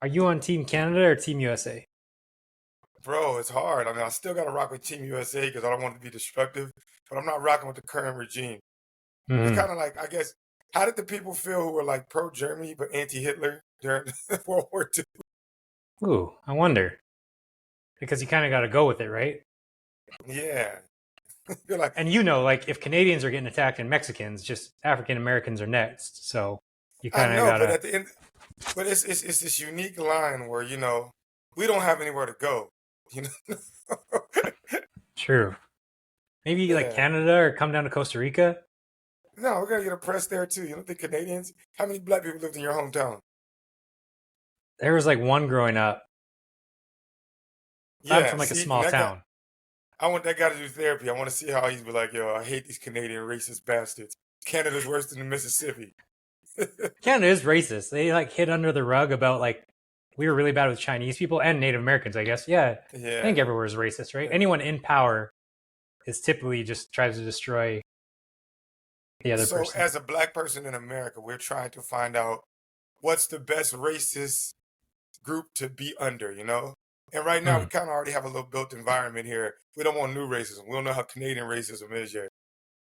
Are you on Team Canada or Team USA? Bro, it's hard. I mean, I still got to rock with Team USA because I don't want to be destructive, but I'm not rocking with the current regime. It's Hmm. kind of like, I guess, how did the people feel who were like pro Germany but anti Hitler during World War II? Ooh, I wonder because you kind of got to go with it, right? Yeah. You're like, And like if Canadians are getting attacked and Mexicans, just African Americans are next. So you I kind of know, but gotta. at the end, but it's this unique line where, we don't have anywhere to go. You know? True. Maybe like Yeah. Canada or come down to Costa Rica. No, we're gonna get oppressed there too. You don't think Canadians? How many black people lived in your hometown? There was like one growing up. I'm Yeah, from like a see, and small town. I want that guy to do therapy. I want to see how he's be like, yo, I hate these Canadian racist bastards. Canada's worse than the Mississippi. Canada is racist. They like hid under the rug about like we were really bad with Chinese people and Native Americans, I guess. Yeah. I think Yeah. everywhere is racist, right? Anyone in power is typically just tries to destroy the other So, person. as a black person in America, we're trying to find out what's the best racist group to be under, you know? And right now, we Hmm. kind of already have a little built environment here. We don't want new racism. We don't know how Canadian racism is yet.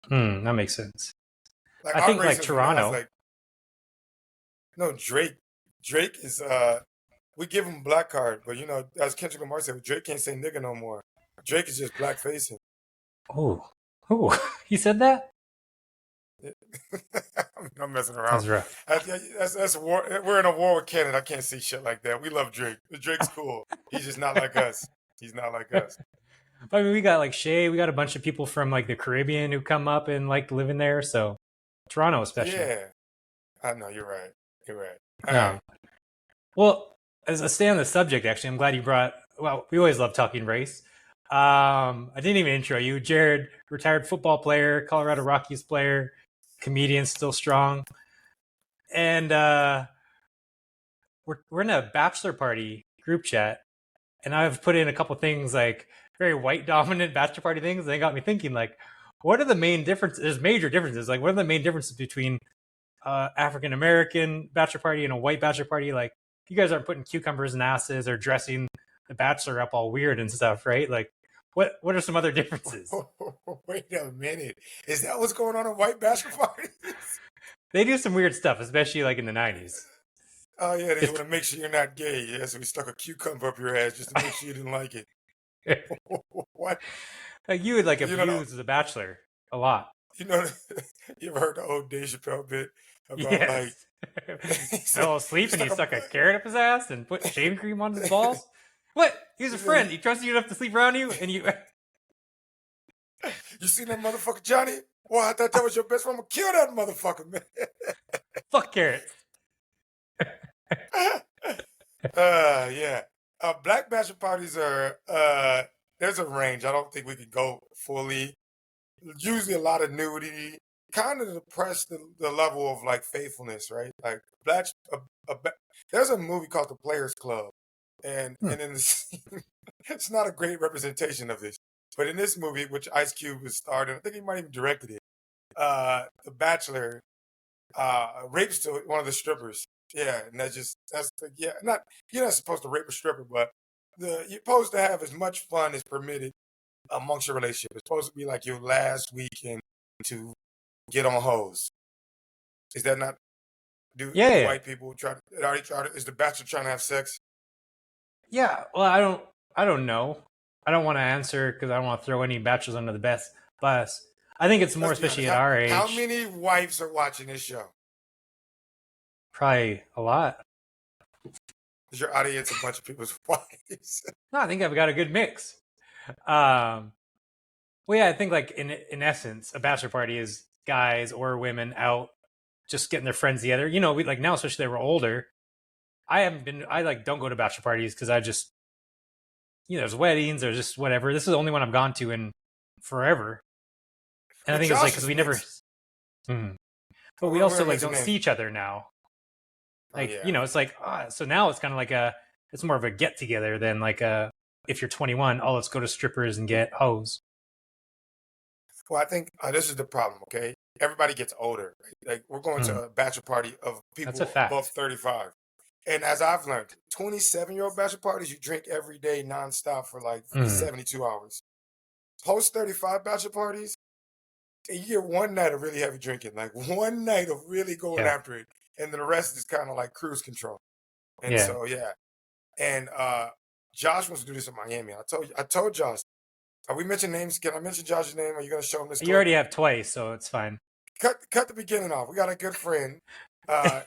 That makes sense. Like I our think like racism now is Toronto. like, no, Drake. Drake is we give him a black card, but as Kendrick Lamar said, Drake can't say nigga no more. Drake is just black facing. Oh, oh, he said that. I'm messing around. That's rough. That's a war. We're in a war with Canada. I can't see shit like that. We love Drake. Drake's cool. He's just not like us. He's not like us. I mean, we got like Shay. We got a bunch of people from like the Caribbean who come up and like living there. So Toronto, especially. Yeah, I know. You're right. You're right. All right. Um, well, as I stay on the subject, actually, I'm glad you brought. Well, we always love talking race. I didn't even intro you, Jared, retired football player, Colorado Rockies player, comedian, still strong, and we're in a bachelor party group chat, and I've put in a couple things like very white dominant bachelor party things, and they got me thinking like, what are the main differences? There's major differences. Like, what are the main differences between African American bachelor party and a white bachelor party? Like, you guys aren't putting cucumbers in asses or dressing the bachelor up all weird and stuff, right? Like, what are some other differences? Wait a minute. Is that what's going on in white bachelor parties? They do some weird stuff, especially like in the '90s. Oh yeah, they If want to make sure you're not gay. Yeah, so we stuck a cucumber up your ass just to make sure you didn't like it. What? like you would like You know, abuse the bachelor a lot. you know, you ever heard the old Dave Chappelle bit about like Yes. he said Fell you asleep and he stuck a stuck a carrot up his ass and put shaving cream on his balls. What? He's a he said friend. He trusts you enough to sleep around you, and you you seen that motherfucker Johnny? Well, I thought that was your best friend. I'm gonna kill that motherfucker, man. fuck carrots. Yeah. Black bachelor parties are there's a range. I don't think we could go fully. Usually a lot of nudity, kind of depress the level of like faithfulness, right? Like black. A, ba- there's a movie called The Players Club, and Hmm. and in the scene, it's not a great representation of this, but in this movie, which Ice Cube has starred in, I think he might even directed it. The Bachelor rapes one of the strippers. Yeah, and yeah, not you're not supposed to rape a stripper, but you're supposed to have as much fun as permitted amongst your relationship. It's supposed to be like your last weekend to get on hoes. Is that not? Do Yeah, do yeah, white people is the bachelor trying to have sex? yeah. Well, I don't know. I don't want to answer because I don't want to throw any bachelors under the bus. I think it's more, Let's be honest. especially at How our how age, many wives are watching this show? probably a lot. Is your audience a bunch of people's wives? No, I think I've got a good mix. Um, well, yeah, I think like in essence, a bachelor party is guys or women out just getting their friends together. We like now, especially that we're older. I haven't been. I like don't go to bachelor parties because I just there's weddings or just whatever. This is the only one I've gone to in forever, and I Well, think it's like Josh because is we never. mixed. Mhm. But we We're also gonna like mention don't see names. each other now. Oh Like yeah. it's like so now it's kind of like it's more of a get together than like if you're 21, oh let's go to strippers and get hoes. Well, I think this is the problem. Okay, everybody gets older. Right? Like we're going to Mm, a bachelor party of that's a people above fact. 35. And as I've learned, 27-year-old bachelor parties, you drink every day nonstop for like 72 hours. Post 35 bachelor parties, and you get one night of really heavy drinking, like one night of really going after it, and then the rest is kind of like cruise control. And so and Josh wants to do this in Miami. I told Josh. Are we mentioning names? Can I mention Josh's name? Are you going to show him this? You already have twice, so it's fine. Cut the beginning off. We got a good friend.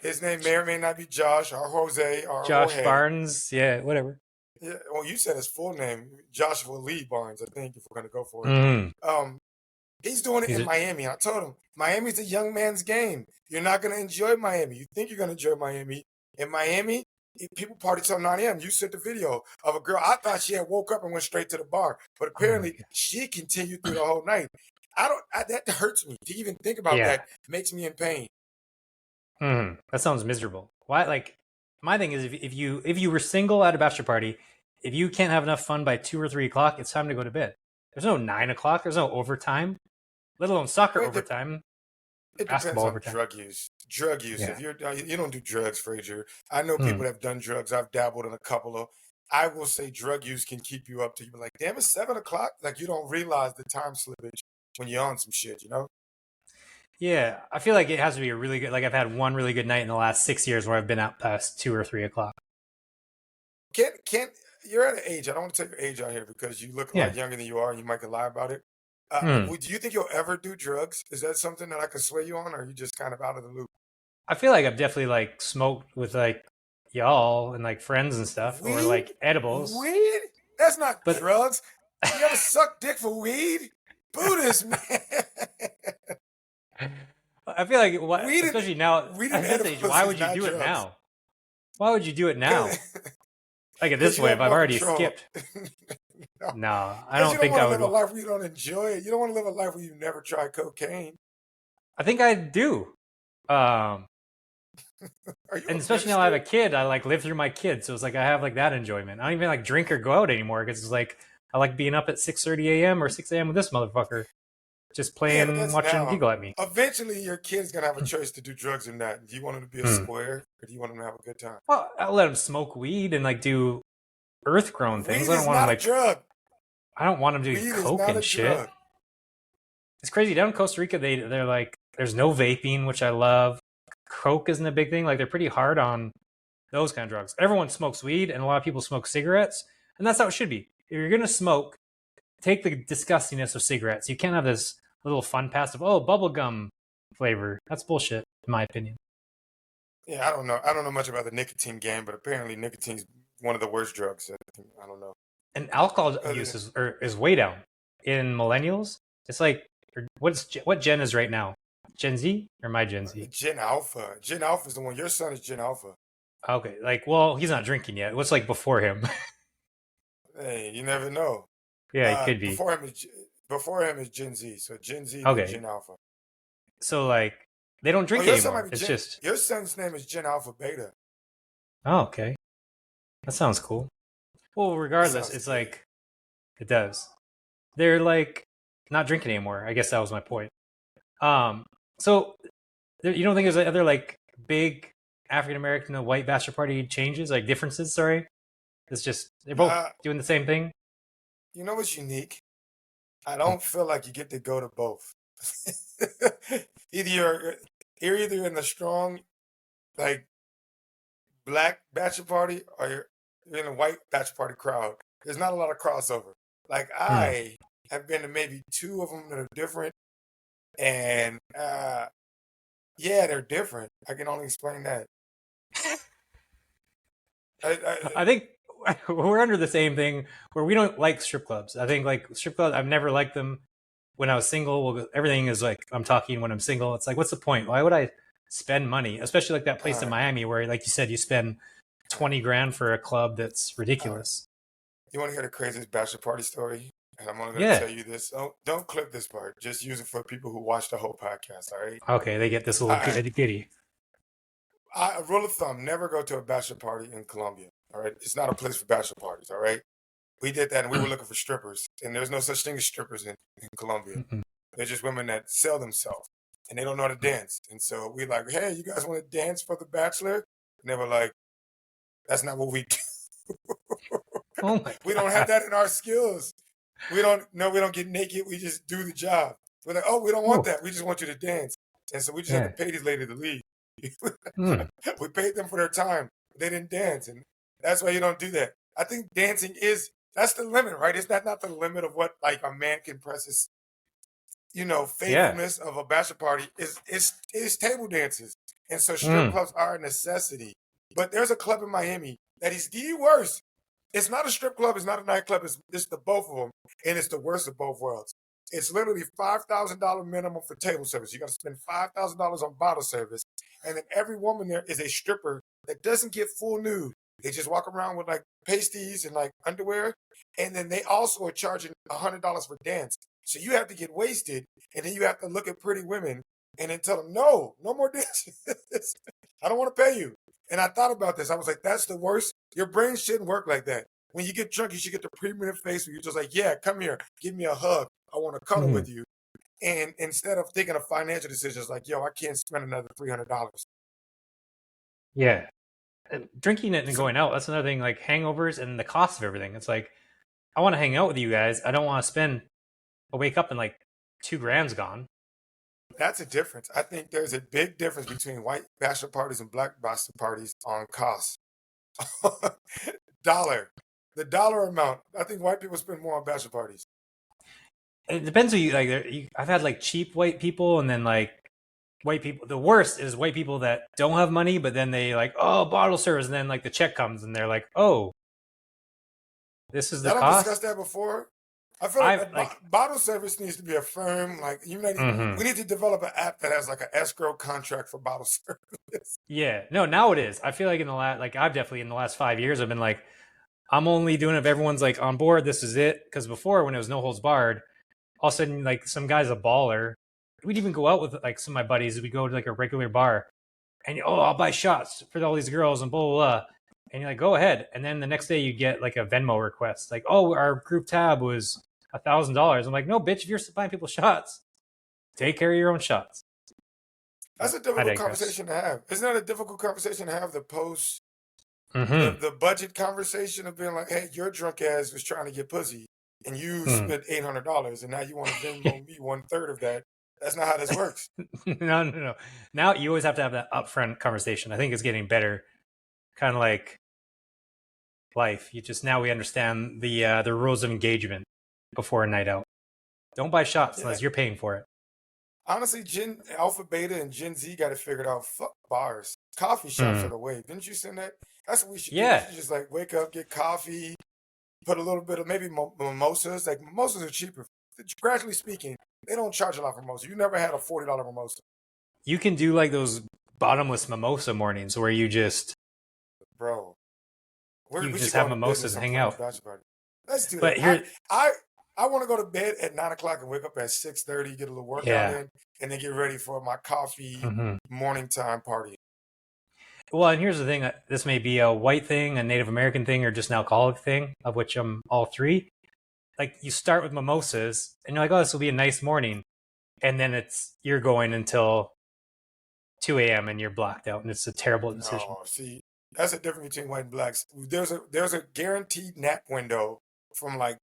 His name may or may not be Josh or Jose or Josh Jorge. Barnes. Yeah, whatever. Yeah, well, you said his full name, Joshua Lee Barnes, I think, if we're going to go for it. He's doing it in Miami. I told him, Miami's a young man's game. You're not going to enjoy Miami. You think you're going to enjoy Miami. In Miami, people party till 9 a.m. You sent the video of a girl. I thought she had woke up and went straight to the bar, but apparently she continued through the whole night. That hurts me to even think about that. Makes me in pain. That sounds miserable. Why? Like, my thing is, if you were single at a bachelor party, if you can't have enough fun by 2 or 3 o'clock, it's time to go to bed. There's no 9 o'clock. There's no overtime, let alone soccer overtime. It depends on drug use. Drug use. If you don't do drugs, Fraser. I know people that have done drugs. I've dabbled in a couple of. I will say drug use can keep you up to you be like, damn, it's 7 o'clock. Like you don't realize the time slippage when you're on some shit, you know? Yeah, I feel like it has to be a really good. Like I've had one really good night in the last 6 years where I've been out past 2 or 3 o'clock. Can't you're at an age? I don't want to take your age out here because you look a lot younger than you are, and you might can lie about it. Do you think you'll ever do drugs? Is that something that I can sway you on, or are you just kind of out of the loop? I feel like I've definitely like smoked with like y'all and like friends and stuff, or like edibles. Weed? That's not drugs. You ever suck dick for weed? Buddhist man. I feel like especially now at this age, why would you do it now? Why would you do it now? Like at this point, I've already skipped. No, I don't think I would. You don't want to live a life where you don't enjoy it. You don't want to live a life where you've never tried cocaine. I think I do. And especially now I have a kid, I like live through my kid, so it's like I have like that enjoyment. I don't even like drink or go out anymore because it's like I like being up at 6:30 a.m. or 6 a.m. with this motherfucker, just playing, watching people at me. Eventually, your kid's gonna have a choice to do drugs or not. Do you want him to be a square, or do you want him to have a good time? Well, I'll let him smoke weed and like do earth-grown things. Weed I don't want him like drug. I don't want him to do coke and shit. Drug. It's crazy. Down in Costa Rica, they're like, there's no vaping, which I love. Coke isn't a big thing. Like they're pretty hard on those kind of drugs. Everyone smokes weed, and a lot of people smoke cigarettes, and that's how it should be. If you're gonna smoke, take the disgustingness of cigarettes. You can't have this little fun passive, bubblegum flavor. That's bullshit, in my opinion. Yeah, I don't know. I don't know much about the nicotine game, but apparently nicotine's one of the worst drugs. I don't know. And alcohol use is way down in millennials. It's like, what gen is right now? Gen Z or my Gen Z? Gen Alpha. Gen Alpha is the one. Your son is Gen Alpha. Okay, like, well, he's not drinking yet. What's like before him? Hey, you never know. Yeah, it could be. Before him is Gen Z. So Gen Z is Gen Alpha. So like they don't drink anymore. It's just your son's name is Gen Alpha Beta. Oh, okay. That sounds cool. Well, regardless, it's like it does. They're like not drinking anymore. I guess that was my point. So you don't think there's other like big African American and white bachelor party changes, like differences? Sorry, it's just they're both doing the same thing. You know what's unique? I don't feel like you get to go to both. You're either in the strong, like black bachelor party, or you're in a white bachelor party crowd. There's not a lot of crossover. Like I have been to maybe 2 of them that are different, and they're different. I can only explain that. I think we're under the same thing where we don't like strip clubs. I think like strip clubs, I've never liked them. When I was single, everything is like I'm talking when I'm single. It's like, what's the point? Why would I spend money, especially like that place in Miami where, like you said, you spend $20 grand for a club that's ridiculous. You want to hear the craziest bachelor party story? And I'm only going to tell you this. Don't clip this part. Just use it for people who watch the whole podcast. All right. Okay, they get this little giddy. A rule of thumb: never go to a bachelor party in Colombia. All right, it's not a place for bachelor parties. All right. We did that, and we were looking for strippers, and there's no such thing as strippers in Colombia. They're just women that sell themselves, and they don't know how to dance. And so we like, hey, you guys want to dance for the Bachelor? And they were like, That's not what we do. Oh my God. We don't have that in our skills. We don't get naked. We just do the job. We're like, oh, we don't want that. We just want you to dance. And so we just have to pay these ladies to leave. We paid them for their time. They didn't dance. And that's why you don't do that. I think dancing that's the limit, right? It's not the limit of what like a man can press his, faithfulness of a bachelor party is table dances. And so strip clubs are a necessity. But there's a club in Miami that is the worst. It's not a strip club. It's not a nightclub. It's the both of them. And it's the worst of both worlds. It's literally $5,000 minimum for table service. You got to spend $5,000 on bottle service. And then every woman there is a stripper that doesn't get full nude. They just walk around with like pasties and like underwear. And then they also are charging $100 for dance. So you have to get wasted. And then you have to look at pretty women and then tell them, no more dancing. I don't want to pay you. And I thought about this. I was like, that's the worst. Your brain shouldn't work like that. When you get drunk, you should get the primitive face where you're just like, yeah, come here. Give me a hug. I want to cuddle with you. And instead of thinking of financial decisions like, yo, I can't spend another $300. Yeah. Drinking it and going out, that's another thing, like hangovers and the cost of everything. It's like, I want to hang out with you guys. I don't want to wake up and like $2,000's gone. That's a difference. I think there's a big difference between white bachelor parties and black bachelor parties on cost. The dollar amount. I think white people spend more on bachelor parties. It depends who you like. I've had like cheap white people, and then like white people. The worst is white people that don't have money, but then they like, oh, bottle service, and then like the check comes, and they're like, oh, this is the cost. I've discussed that before. I feel like bottle service needs to be a firm. Like we need to develop an app that has like an escrow contract for bottle service. Yeah, no, now it is. I feel like I've definitely in the last 5 years, I've been like, I'm only doing it if everyone's like on board. This is it. Because before, when it was no holds barred, all of a sudden like some guy's a baller. We'd even go out with like some of my buddies. We go to like a regular bar, and I'll buy shots for all these girls and blah blah blah. And you're like, go ahead. And then the next day you get like a Venmo request, like, oh, our group tab was $1,000. I'm like, no, bitch, if you're buying people shots, take care of your own shots. That's a difficult conversation to have. Isn't that a difficult conversation to have the post, the budget conversation of being like, hey, your drunk ass was trying to get pussy and you spent $800 and now you want to Venmo me 1/3 of that. That's not how this works. No. Now you always have to have that upfront conversation. I think it's getting better. Kind of like life. Now we understand the rules of engagement before a night out. Don't buy shots unless you're paying for it. Honestly, Alpha, Beta, and Gen Z got it figured out. Fuck bars. Coffee shops are the way. Didn't you send that? That's what we should do. We should just like wake up, get coffee, put a little bit of maybe mimosas. Like mimosas are cheaper. Gradually speaking, they don't charge a lot for mimosa. You never had a $40 mimosa. You can do like those bottomless mimosa mornings where you just... Bro. You just have mimosas and hang out. Let's do that. I want to go to bed at 9 o'clock and wake up at 6:30, get a little workout in, and then get ready for my coffee morning time party. Well, and here's the thing. This may be a white thing, a Native American thing, or just an alcoholic thing, of which I'm all three. Like, you start with mimosas, and you're like, oh, this will be a nice morning. And then you're going until 2 a.m. and you're blacked out, and it's a terrible decision. Oh, see, that's the difference between white and blacks. There's a guaranteed nap window from like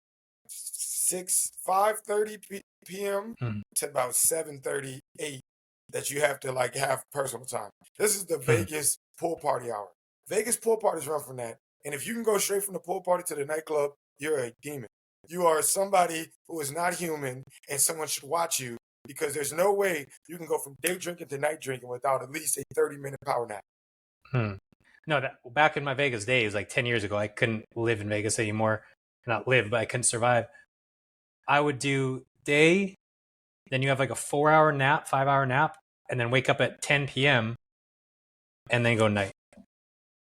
5:30 p.m. to about 7:30, 8 that you have to like have personal time. This is the Vegas pool party hour. Vegas pool parties run from that. And if you can go straight from the pool party to the nightclub, you're a demon. You are somebody who is not human, and someone should watch you, because there's no way you can go from day drinking to night drinking without at least a 30-minute power nap. No, back in my Vegas days, like 10 years ago, I couldn't live in Vegas anymore. Not live, but I couldn't survive. I would do day, then you have like a 4-hour nap, 5-hour nap, and then wake up at 10 p.m. and then go night.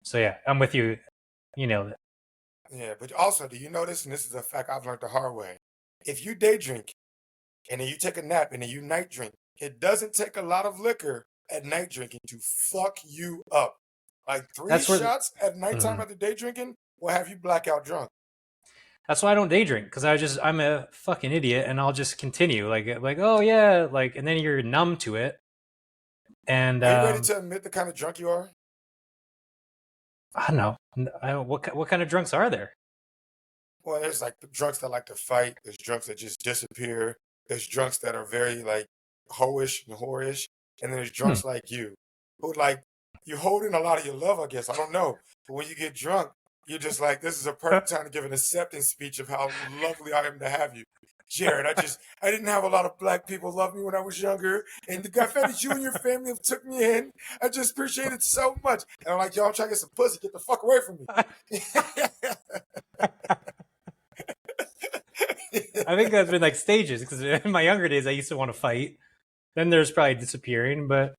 So yeah, I'm with you. You nailed it. Yeah, but also, do you notice, and this is a fact I've learned the hard way, if you day drink and then you take a nap and then you night drink, it doesn't take a lot of liquor at night drinking to fuck you up. Like 3 shots at nighttime after day drinking will have you blackout drunk. That's why I don't day drink, because I'm a fucking idiot, and I'll just continue like oh yeah, like, and then you're numb to it. And are you ready to admit the kind of drunk you are? I don't know. What kind of drunks are there? Well, there's like the drunks that like to fight. There's drunks that just disappear. There's drunks that are very like hoish and whorish, and then there's Hmm. drunks like you, who like you hold in a lot of your love. I guess I don't know, but when you get drunk, you're just like, this is a perfect time to give an acceptance speech of how lovely I am to have you, Jared. I didn't have a lot of black people love me when I was younger, and the fact that you and your family have took me in, I just appreciate it so much. And I'm like, yo, I'm trying to get some pussy. Get the fuck away from me. I think that's been like stages because in my younger days I used to want to fight. Then there's probably disappearing, but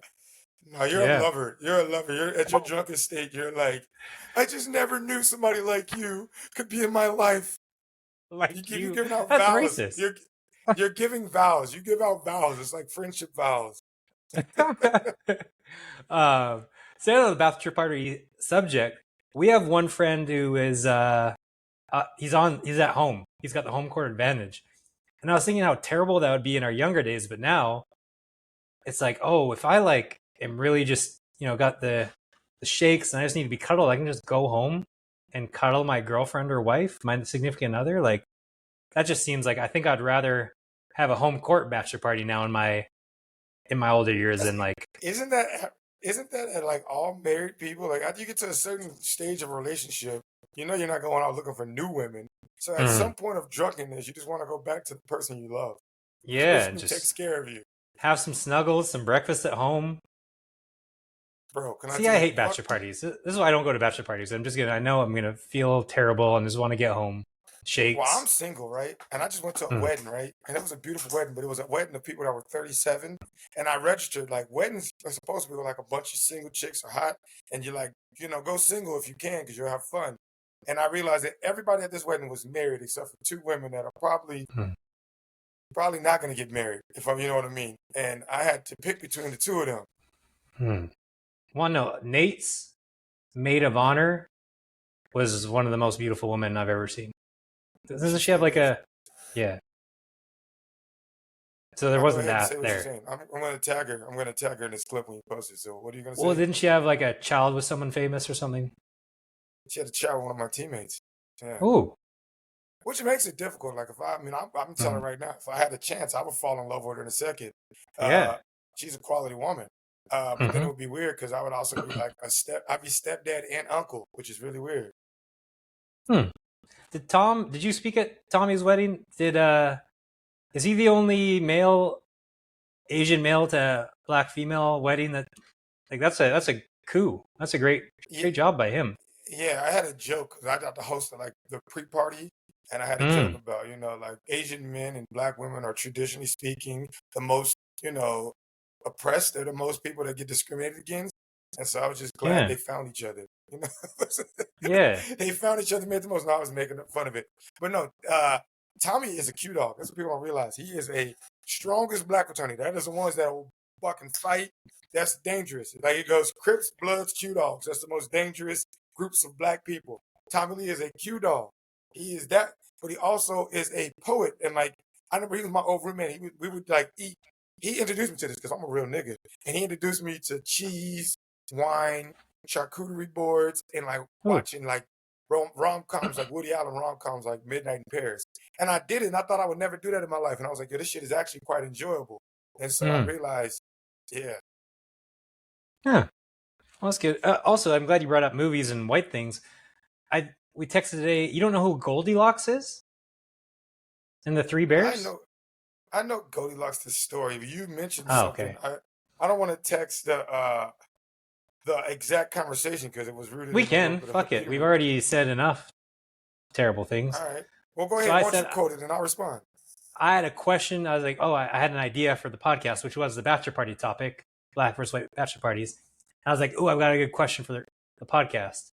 No, you're a yeah, lover. You're a lover. You're at your drunken state. You're like, I just never knew somebody like you could be in my life. like You're you. giving out That's vows. racist. You're giving vows. You give out vows. It's like friendship vows. um, Staying on the bachelor party subject, we have one friend who is he's at home. He's got the home court advantage, and I was thinking how terrible that would be in our younger days. But now it's like, oh, if I like am really just got the shakes and I just need to be cuddled, I can just go home and cuddle my girlfriend or wife, my significant other. Like that just seems like I think I'd rather have a home court bachelor party now in my older years than like Isn't that at like all married people? Like after you get to a certain stage of a relationship, you know you're not going out looking for new women. So at mm, some point of drunkenness, you just want to go back to the person you love, the yeah, person and who takes just care of you. have some snuggles, some breakfast at home. Bro, can I See, tell I you, hate bachelor parties. This is why I don't go to bachelor parties. I know I'm gonna feel terrible and just want to get home. well, I'm Shakes. single, right? And I just went to a Mm, wedding, right? And it was a beautiful wedding, but it was a wedding of people that were 37. And I registered, like, weddings are supposed to be like a bunch of single chicks are hot. And you're like, go single if you can, because you'll have fun. And I realized that everybody at this wedding was married except for two women that are mm, probably not going to get married, if I'm, you know what I mean. And I had to pick between the two of them. mm. Well, no, Nate's maid of honor was one of the most beautiful women I've ever seen. She Doesn't she have still like is. a yeah? So there Now go wasn't ahead and say that what you're there. saying. I'm going to tag her. I'm going to tag her in this clip when you post it. So what are you going to Well, say? didn't she have like a child with someone famous or something? She had a chat with one of my teammates. Yeah. Ooh, Which makes it difficult. Like if I'm telling mm, her right now, if I had a chance, I would fall in love with her in a second. yeah. Uh, she's a quality woman. But then it Hmm. would be weird because I would also be like I'd be stepdad and uncle, which is really weird. Hmm. Did you speak at Tommy's wedding? Is he the only Asian male to black female wedding that like that's a coup. That's a Yeah, great job by him. yeah. I had a joke 'cause I got to host like the pre-party, and I had a joke Mm, about like Asian men and black women are traditionally speaking the most you know oppressed. They're the most people that get discriminated against, and so I was just glad yeah. they found each other. Yeah. They found each other, made the most. No, I was making fun of it, but no. Tommy is a Q dog. That's what people don't realize. He is a strongest black fraternity. That is the ones that will fucking fight. That's dangerous. Like it goes Crips, Bloods, Q dogs. That's the most dangerous groups of black people. Tommy Lee is a Q dog. He is that, but he also is a poet. And like I remember he was my old roommate. We would like eat. He introduced me to this because I'm a real nigga, and he introduced me to cheese, wine, charcuterie boards, and like Ooh. watching like rom coms, like Woody Allen rom coms, like Midnight in Paris. And I did it, and I thought I would never do that in my life. And I was like, yo, this shit is actually quite enjoyable. And so I Mm. realized, yeah, Yeah. Well, that's good. Also, I'm glad you brought up movies and white things. We texted today. You don't know who Goldilocks is in the Three I Bears? know I know Goldilocks the story, but you mentioned Oh, something. okay. I don't want to text the exact conversation because it was rooted We in a little can. bit of a Fuck it. We've theory. already said enough terrible things. All right. Well, go So ahead. I Why don't you said quote it and I'll respond. I had a question. I was like, oh, I had an idea for the podcast, which was the bachelor party topic, black versus white bachelor parties. I was like, oh, I've got a good question for the podcast.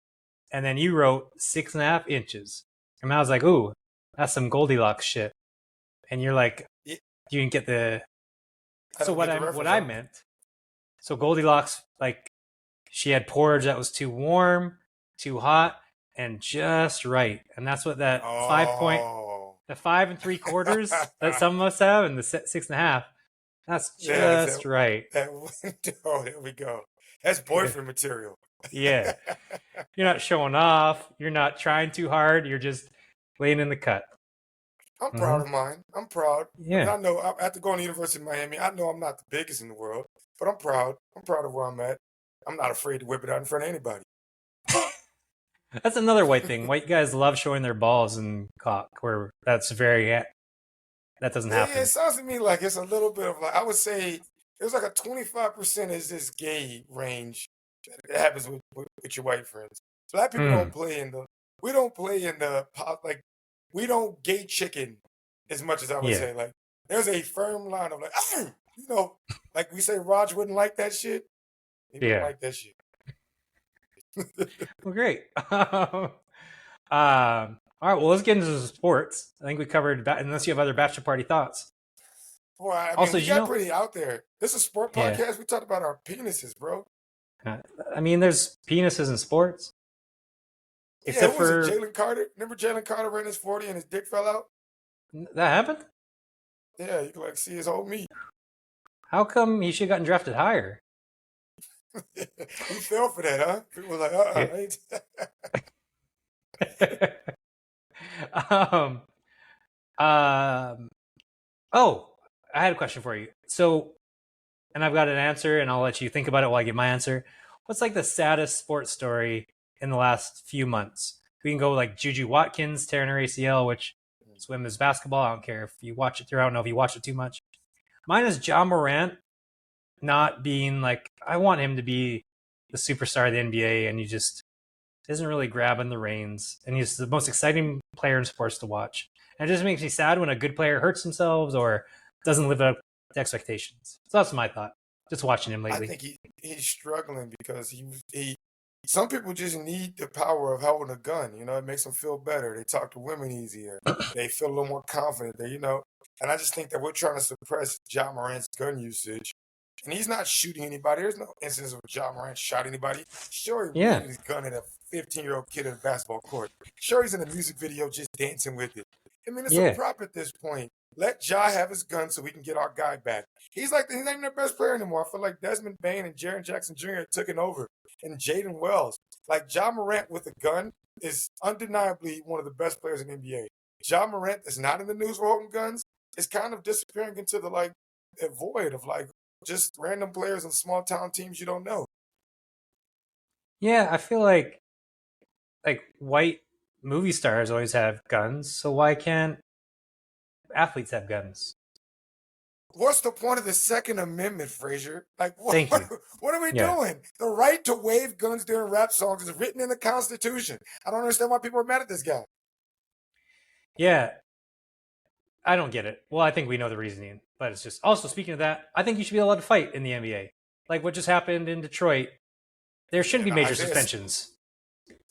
And then you wrote 6.5 inches. And I was like, ooh, that's some Goldilocks shit. And you're like, Yeah, you didn't get the. I So don't get the what reference. I meant. So Goldilocks, like, she had porridge that was too warm, too hot, and just right. And that's what that Oh, the 5 3/4 that some of us have, and the 6.5. That's yeah, just right. that window. There we go. That's Yeah. boyfriend material. Yeah. You're not showing off. You're not trying too hard. You're just laying in the cut. I'm Mm-hmm. proud of mine. I'm proud. I mean, Yeah. I know after going to University of Miami, I know I'm not the biggest in the world, but I'm proud. I'm proud of where I'm at. I'm not afraid to whip it out in front of anybody. That's another white thing. White guys love showing their balls and cock, where that doesn't It happen. sounds to me like it's a little bit of like, I would say there's like a 25% is this gay range that happens with your white friends. Black people don't Mm, play in the, we don't play in the, like, we don't gay chicken as much as I would yeah. say. Like, there's a firm line of like, "Ah!" you know, like we say, Raj wouldn't like that shit. He wouldn't Yeah. like that shit. Well, great. All right. Well, let's get into sports. I think we covered, unless you have other bachelor party thoughts. Boy, I mean, Also, we did you got know? pretty out there. This is a sport Yeah. podcast. We talked about our penises, bro. Uh, I mean, there's penises in sports, Yeah, except who was it? for Jalen Carter? Remember Jalen Carter ran his 40 and his dick fell out? that happened. Yeah, you can like see his whole meat. How come he should have gotten drafted higher? He fell for that, huh? People were like, Yeah. um, oh, I had a question for you. So, and I've got an answer, and I'll let you think about it while I give my answer. What's like the saddest sports story in the last few months? We can go like Juju Watkins tearing her ACL, which is women's basketball. I don't care if you watch it through. I don't know if you watch it too much. Mine is Ja Morant not being like, I want him to be the superstar of the NBA, and he just isn't really grabbing the reins. And he's the most exciting player in sports to watch. And it just makes me sad when a good player hurts themselves or doesn't live up to expectations. So that's my thought. Just watching him I lately. think he's struggling because he some people just need the power of holding a gun. You know, it makes them feel better. They talk to women easier. They feel a little more confident. They, you know, and I just think that we're trying to suppress Ja Morant's gun usage. And he's not shooting anybody. There's no instance of Ja Morant shot anybody. Sure, he Yeah. pointed his gun at a 15-year-old kid in a basketball court. Sure, he's in a music video just dancing with it. I mean, it's a Yeah. prop at this point. Let Ja have his gun so we can get our guy back. He's not even their best player anymore. I feel like Desmond Bain and Jaren Jackson Jr. have taken over, and Jaden Wells. Like Ja Morant with a gun is undeniably one of the best players in the NBA. Ja Morant is not in the news for holding guns. It's kind of disappearing into the like a void of like just random players and small town teams you don't know. Yeah, I feel like white movie stars always have guns, so why can't athletes have guns? What's the point of the Second Amendment, Fraser? Like, Thank you. what are we Yeah. doing? The right to wave guns during rap songs is written in the Constitution. I don't understand why people are mad at this guy. Yeah. I don't get it. Well, I think we know the reasoning, but it's just also speaking of that, I think you should be allowed to fight in the NBA. Like what just happened in Detroit, there shouldn't be And major suspensions.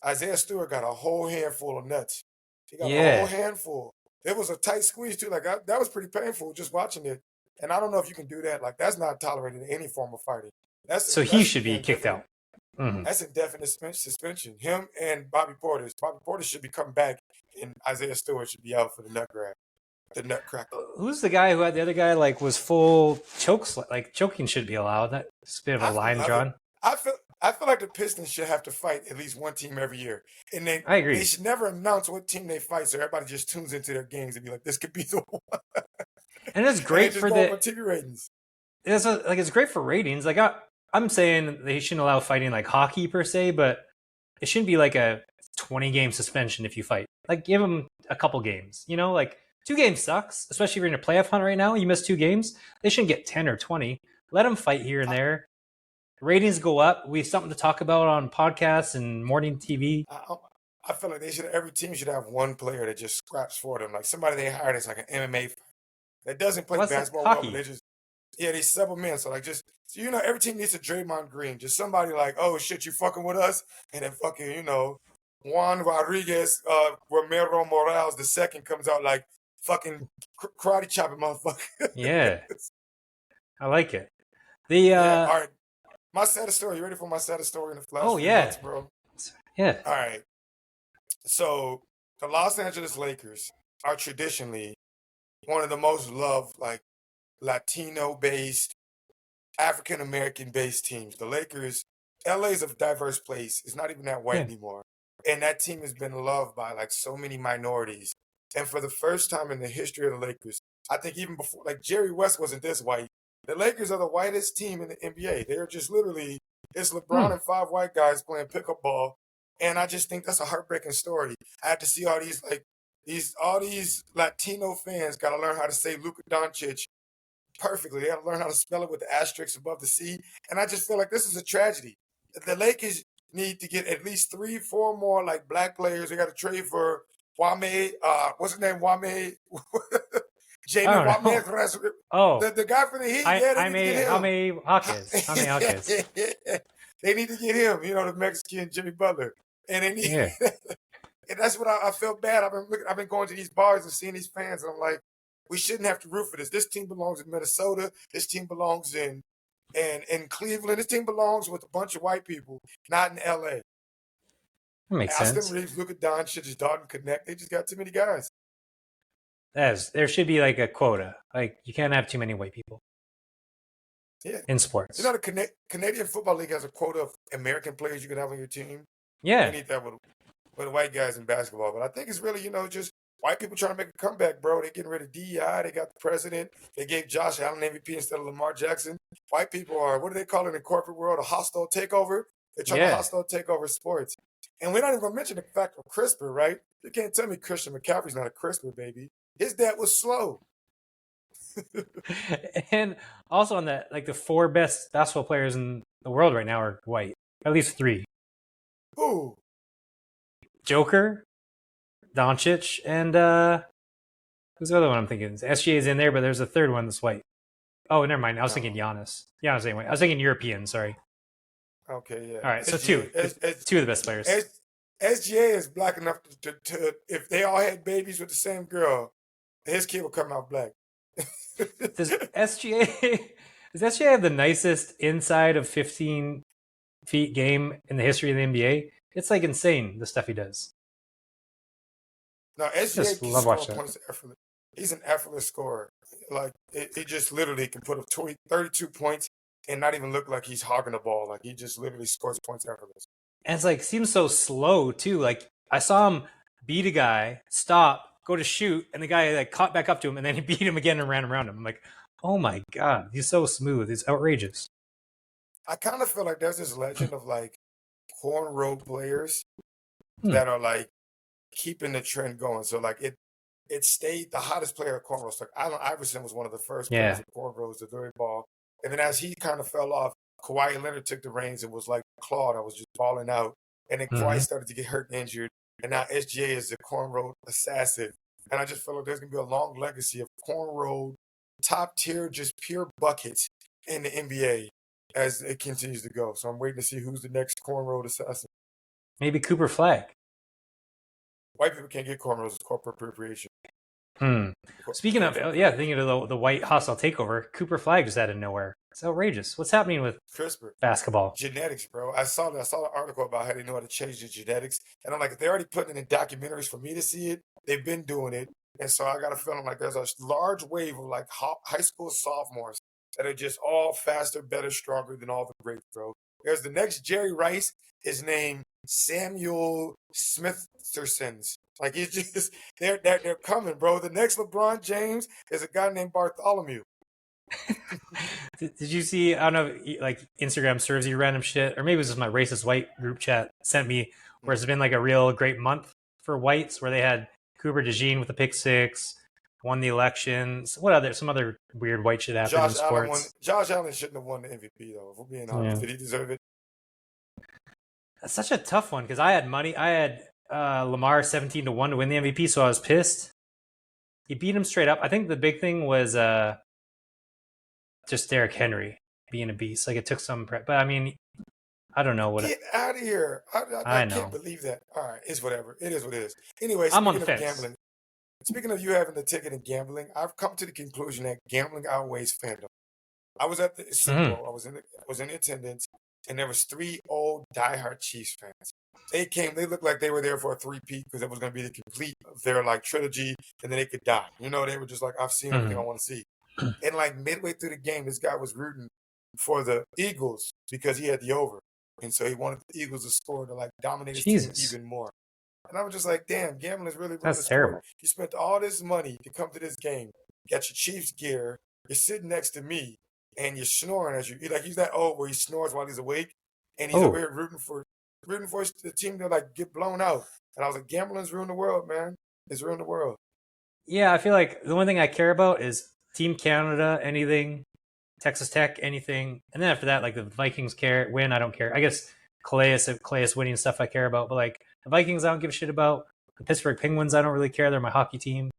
Isaiah Stewart got a whole handful of nuts. He got a whole Yeah. handful. It was a tight squeeze too. Like that was pretty painful just watching it. And I don't know if you can do that. Like that's not tolerated in any form of fighting. So he should be kicked out. Mm-hmm. That's indefinite suspension. Him and Bobby Portis. Bobby Portis should be coming back, and Isaiah Stewart should be out for the nut grab, the nutcracker. Who's the guy who had the other guy like was full chokes? Like choking should be allowed. That's a bit of a line drawn. I feel like the Pistons should have to fight at least one team every year, and I agree. They should never announce what team they fight, so everybody just tunes into their games and be like, "This could be the one." And it's great for the TV ratings. It's great for ratings. Like I'm saying they shouldn't allow fighting like hockey per se, but it shouldn't be like a 20-game suspension if you fight. Like give them a couple games. You know, like 2 games sucks, especially if you're in a playoff hunt right now. You miss 2 games, they shouldn't get 10 or 20. Let them fight here and there. Ratings go up. We have something to talk about on podcasts and morning TV. I feel like every team should have one player that just scraps for them, like somebody they hired as like an MMA fighter that doesn't play basketball well, but they sub them in. So like so every team needs a Draymond Green, just somebody like, oh shit, you fucking with us, and then fucking Juan Rodriguez, Romero Morales the second comes out like fucking karate chopping motherfucker. Yeah, I like it. All right. My saddest story. You ready for my saddest story in the flash? Oh yeah, months, bro. Yeah. All right. So the Los Angeles Lakers are traditionally one of the most loved, like Latino-based, African-American-based teams. The Lakers LA's a diverse place. It's not even that white Yeah. anymore. And that team has been loved by like so many minorities. And for the first time in the history of the Lakers, I think even before, like Jerry West wasn't this white. The Lakers are the whitest team in the NBA. They're just literally, it's LeBron and 5 white guys playing pickup ball. And I just think that's a heartbreaking story. I had to see all these Latino fans got to learn how to say Luka Doncic perfectly. They got to learn how to spell it with the asterisk above the C. And I just feel like this is a tragedy. The Lakers need to get at least 3, 4 more like black players. They got to trade for Wame. What's his name? Wame. I Jamin don't know. Wame. Oh, The guy from the Heat. Yeah, they need to get him. Jaime Jaquez. They need to get him. You know, the Mexican Jimmy Butler. And they need. Yeah. And that's what I felt bad. I've been going to these bars and seeing these fans, and I'm like, we shouldn't have to root for this. This team belongs in Minnesota. This team belongs in Cleveland. This team belongs with a bunch of white people, not in LA. That makes sense. Austin Reeves, Luka Doncic, Dalton Connect. They just got too many guys. There should be like a quota. Like you can't have too many white people. Yeah. In sports. You know, the Canadian Football League has a quota of American players you can have on your team. Yeah. We need that with white guys in basketball. But I think it's really, just white people trying to make a comeback, bro. They're getting rid of DEI. They got the president. They gave Josh Allen MVP instead of Lamar Jackson. White people are, what do they call it in the corporate world? A hostile takeover. They're trying to hostile take over sports. And we're not even going to mention the fact of CRISPR, right? You can't tell me Christian McCaffrey's not a CRISPR baby. His dad was slow. And also on that, like the 4 best basketball players in the world right now are white. At least 3. Who? Joker, Doncic, and who's the other one I'm thinking? SGA is in there, but there's a third one that's white. Oh, never mind. I was thinking Giannis. Giannis ain't white. I was thinking European. Sorry. Okay, yeah. All right, so 2 of the best players. SGA is black enough to if they all had babies with the same girl, his kid would come out black. Does SGA have the nicest inside of 15 feet game in the history of the NBA? It's like insane the stuff he does. No, SGA Just love watching points effortless. He's an effortless scorer. Like it just literally can put up 32 points and not even look like he's hogging the ball. Like he just literally scores points effortless. And it's like seems so slow too. Like I saw him beat a guy, stop, go to shoot, and the guy like caught back up to him, and then he beat him again and ran around him. I'm like, oh my god, he's so smooth. He's outrageous. I kind of feel like there's this legend of like cornrow players that are like keeping the trend going. So like it stayed the hottest player of cornrows. Like Allen Iverson was one of the first players of cornrows to throw the ball. And then as he kind of fell off, Kawhi Leonard took the reins and was like Claude. I was just balling out. And then Kawhi started to get hurt and injured. And now SGA is the cornrow assassin. And I just feel like there's going to be a long legacy of cornrow, top tier, just pure buckets in the NBA as it continues to go. So I'm waiting to see who's the next cornrow assassin. Maybe Cooper Flag. White people can't get cornrows. It's corporate appropriation. Speaking of, thinking of the white hostile takeover, Cooper Flag just out of nowhere. It's outrageous. What's happening with CRISPR basketball? Genetics, bro. I saw an article about how they know how to change the genetics. And I'm like, if they're already putting it in documentaries for me to see it, they've been doing it. And so I got a feeling like there's a large wave of like high school sophomores that are just all faster, better, stronger than all the greats, bro. There's the next Jerry Rice is named Samuel Smithersons. Like it's just they're coming, bro. The next LeBron James is a guy named Bartholomew. Did you see? I don't know, like Instagram serves you random shit, or maybe it was just my racist white group chat sent me, where it's been like a real great month for whites, where they had Cooper DeJean with the pick 6, won the elections. Some other weird white shit happened in sports. Josh Allen shouldn't have won the MVP though. If we're being honest, did he deserve it? That's such a tough one because I had money. I had Lamar 17-1 to win the MVP, so I was pissed. He beat him straight up. I think the big thing was just Derrick Henry being a beast. Like it took some prep, but I mean, I don't know what. Get out of here! I can't believe that. All right, it's whatever. It is what it is. Anyway, I'm on the speaking of fence. gambling, speaking of you having the ticket and gambling, I've come to the conclusion that gambling outweighs fandom. I was at the Super Bowl. I was in attendance, and there was 3 old diehard Chiefs fans. They came. They looked like they were there for a 3-peat because it was going to be the complete of their like trilogy, and then they could die. You know, they were just like, I've seen everything I want to see. And like midway through the game, this guy was rooting for the Eagles because he had the over. and so he wanted the Eagles to score to like dominate his team Jesus, even more. And I was just like, damn, gambling is really ruining the that's sport. terrible. You spent all this money to come to this game, got your Chiefs gear, you're sitting next to me, and you're snoring as you like he's that old where he snores while he's awake, and he's over Oh, here rooting for the team to like get blown out. And I was like, gambling's ruined the world, man. It's ruined the world. yeah. I feel like the one thing I care about is Team Canada, anything, Texas Tech, anything, and then after that, like the Vikings win. I don't care. I guess Calais winning stuff I care about, but like the Vikings, I don't give a shit about. The Pittsburgh Penguins, I don't really care. They're my hockey team.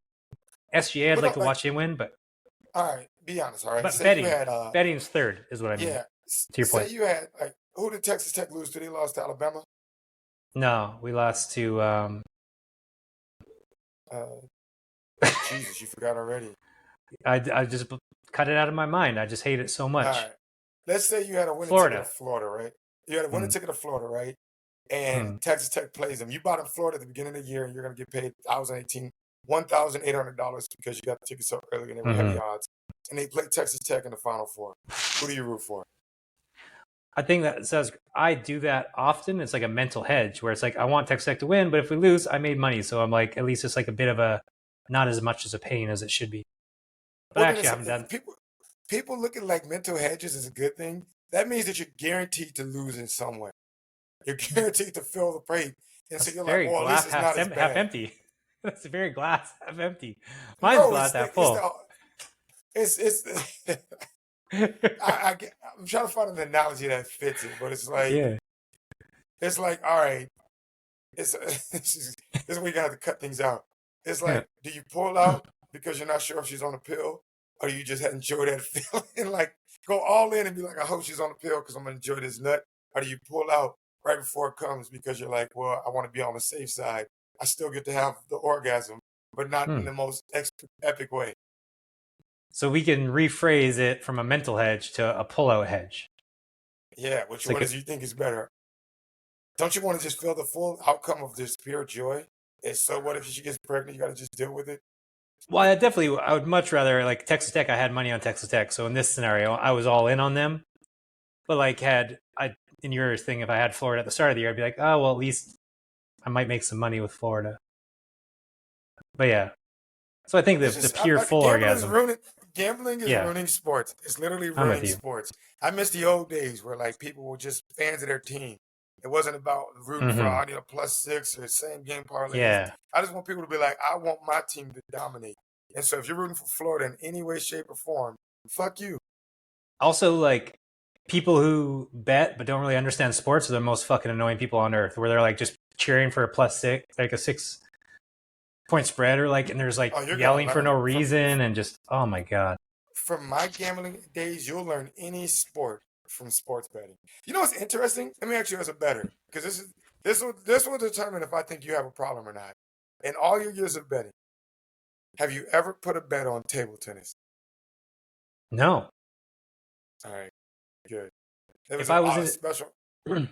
SGA, I'd But like no, to like, watch him win, but all right, be honest, all right. Say you betting, had betting's third is what I mean. yeah, To your say point. you had like who did Texas Tech lose to? They lost to Alabama. No, we lost to. Jesus, you forgot already. I just cut it out of my mind. I just hate it so much. All right. Let's say you had a winning Florida. ticket to Florida, right? You had a winning ticket to Florida, right? And Texas Tech plays them. You bought them Florida at the beginning of the year, and you're going to get paid $1,800 because you got the tickets so early and they were heavy odds. And they play Texas Tech in the Final Four. Who do you root for? I think that says I do that often. It's like a mental hedge where it's like I want Texas Tech to win, but if we lose, I made money. So I'm like, at least it's like a bit of a not as much as a pain as it should be. But Well, actually, I haven't done. People look at like mental hedges as a good thing. That means that you're guaranteed to lose in some way. You're guaranteed to fill the plate. And so you're like, well, at least it's not as bad. Half empty. That's very glass half empty. Mine's glass half full. I'm trying to find an analogy that fits it, but it's like, it's like, all right, this is where you got to cut things out. It's like, do you pull out because you're not sure if she's on a pill, or do you just enjoy that feeling? Like, go all in and be like, I hope she's on the pill because I'm gonna enjoy this nut, or do you pull out right before it comes because you're like, well, I want to be on the safe side. I still get to have the orgasm, but not in the most epic way. So we can rephrase it from a mental hedge to a pullout hedge. Yeah, which one do you think is better? Don't you want to just feel the full outcome of this pure joy? And so what if she gets pregnant? You got to just deal with it? Well, I would much rather, like Texas Tech, I had money on Texas Tech. So in this scenario, I was all in on them. But like in your thing, if I had Florida at the start of the year, I'd be like, oh, well, at least I might make some money with Florida. But yeah. So I think the pure full orgasm. Gambling is ruining sports. It's literally ruining sports. I miss the old days where like people were just fans of their team. It wasn't about rooting for +6 or same game parlays. Yeah. I just want people to be like, I want my team to dominate. And so if you're rooting for Florida in any way, shape, or form, fuck you. Also, like, people who bet but don't really understand sports are the most fucking annoying people on earth, where they're like just cheering for a +6, like a 6-point spread, or like, and there's like yelling for no reason, and just, oh my God. From my gambling days, you'll learn any sport from sports betting. You know what's interesting? Let me ask you as a bettor, because this will determine if I think you have a problem or not. In all your years of betting, have you ever put a bet on table tennis? No. All right, good. If I was in special, go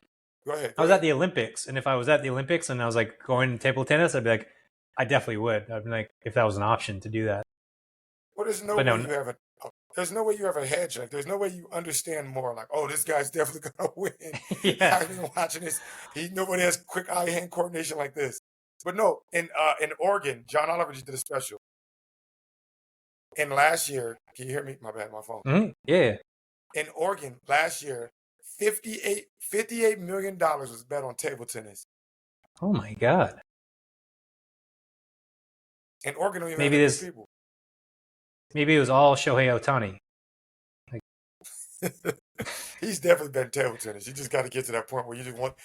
ahead. I was at the Olympics, and if I was at the Olympics and I was like going to table tennis, I'd be like, I definitely would. I'd be like, if that was an option to do that. Well, there's no way you have a hedge. Like, there's no way you understand more. Like, oh, this guy's definitely gonna win. Yeah. I've been watching this. Nobody has quick eye-hand coordination like this. But no, in Oregon, John Oliver just did a special. And last year, can you hear me? My bad, my phone. Mm-hmm. Yeah. In Oregon, last year, $58 million was bet on table tennis. Oh my God. And Oregon don't even have people. Maybe it was all Shohei Ohtani. He's definitely bet table tennis. You just got to get to that point where you don't want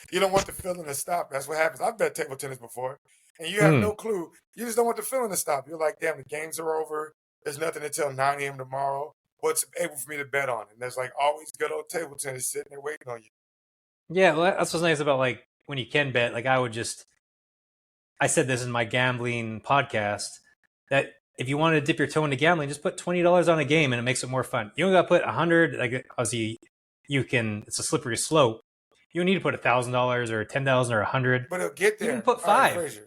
the feeling to stop. That's what happens. I've bet table tennis before, and you have no clue. You just don't want the feeling to stop. You're like, damn, the games are over. There's nothing until 9 a.m. tomorrow. What's able for me to bet on? And there's like always good old table tennis sitting there waiting on you. Yeah, well, that's what's nice about like when you can bet. Like I said this in my gambling podcast, that if you want to dip your toe into gambling, just put $20 on a game and it makes it more fun. You don't got to put 100. Like, obviously, it's a slippery slope. You don't need to put $1,000 or 10,000 or 100. But it'll get there. You can put 5. Fraser,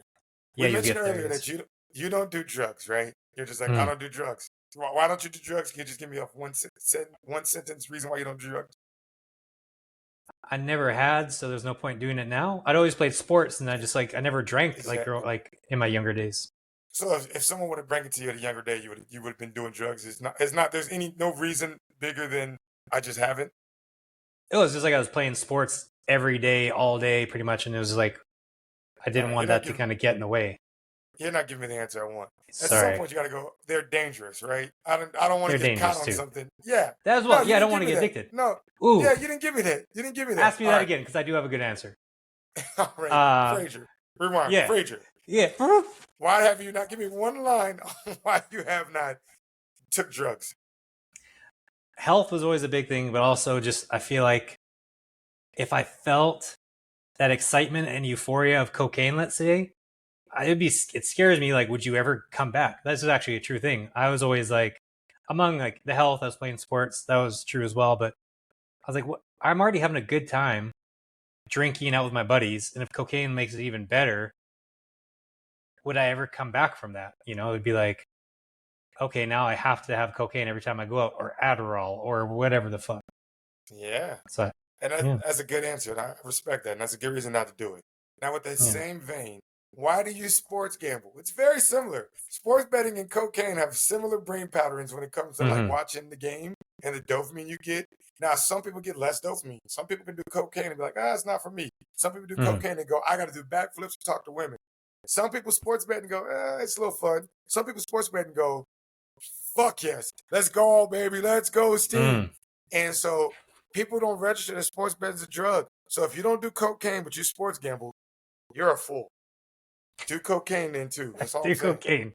yeah, you mentioned earlier that you don't do drugs, right? You're just like, I don't do drugs. Why don't you do drugs? Can you just give me a one sentence reason why you don't do drugs? I never had, so there's no point doing it now. I'd always played sports, and I never drank Exactly. like in my younger days. So if someone would have bring it to you at a younger day, you would have been doing drugs. It's not. There's no reason bigger than I just haven't. It was just like I was playing sports every day, all day, pretty much, and it was like I All didn't right, want that to kind of get in the way. you're not giving me the answer I want. At some Sorry, point, you got to go. They're dangerous, right? I don't want they're to get caught dangerous on too. something. Yeah. That as No, well. you Yeah, I didn't don't give want to me get that. addicted. No. Ooh, Yeah, you didn't give me that. You didn't give me that. ask me All that right. again because I do have a good answer. All right, Fraser. Rewind. Yeah, Fraser. yeah. Why have you not? Give me one line on why you have not took drugs. Health was always a big thing, but also just I feel like if I felt that excitement and euphoria of cocaine, let's say, it scares me. Like, would you ever come back? This is actually a true thing. I was always like, among like the health, I was playing sports, that was true as well. But I was like, what? I'm already having a good time drinking out with my buddies, and if cocaine makes it even better, would I ever come back from that? You know, it'd be like, okay, now I have to have cocaine every time I go out, or Adderall, or whatever the fuck. Yeah. So, And yeah. that's a good answer, and I respect that, and that's a good reason not to do it. Now, with that Yeah. same vein, why do you sports gamble? It's very similar. Sports betting and cocaine have similar brain patterns when it comes to like Mhm. watching the game and the dopamine you get. Now, some people get less dopamine. Some people can do cocaine and be like, it's not for me. Some people do cocaine and go, I got to do backflips to talk to women. Some people sports bet and go, it's a little fun. Some people sports bet and go, fuck yes, let's go, baby, let's go, Steve. And so people don't register that sports betting is a drug. So if you don't do cocaine but you sports gamble, you're a fool. Do cocaine then too. That's all Do I'm saying. cocaine.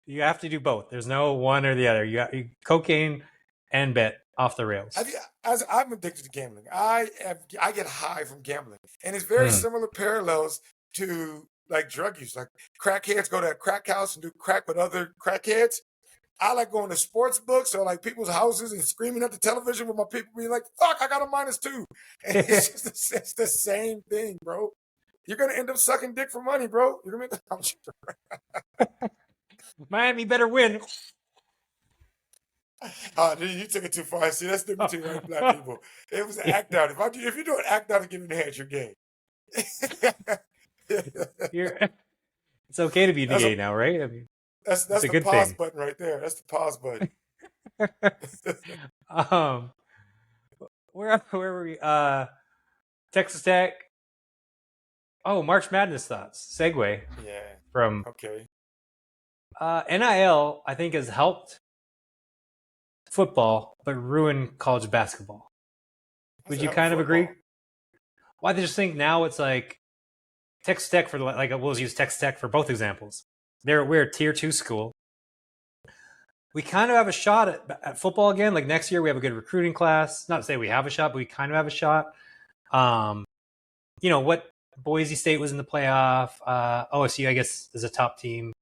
You have to do both. There's no one or the other. You got cocaine and bet off the rails. I'm addicted to gambling. I get high from gambling, and it's very similar parallels to like drug use. Like crackheads go to a crack house and do crack with other crackheads. I like going to sports books or like people's houses and screaming at the television with my people being like, fuck, I got a -2. And it's the same thing, bro. You're going to end up sucking dick for money, bro. You're going to Miami better win. Dude, you took it too far. See, that's different between white and black people. It was an act out. If you do an act out and give me the hands, you're gay. It's okay to be gay now, right? I mean, that's a the good pause thing. button right there. That's the pause button. Where were we? Texas Tech. Oh, March Madness thoughts. Segue. Yeah. From okay. NIL, I think, has helped football, but ruined college basketball. Would you kind of agree? Well, I just think now it's like Texas Tech for like we'll use Texas Tech for both examples. We're a tier 2 school. We kind of have a shot at football again. Like next year, we have a good recruiting class. Not to say we have a shot, but we kind of have a shot. You know what? Boise State was in the playoff. OSU, I guess, is a top team.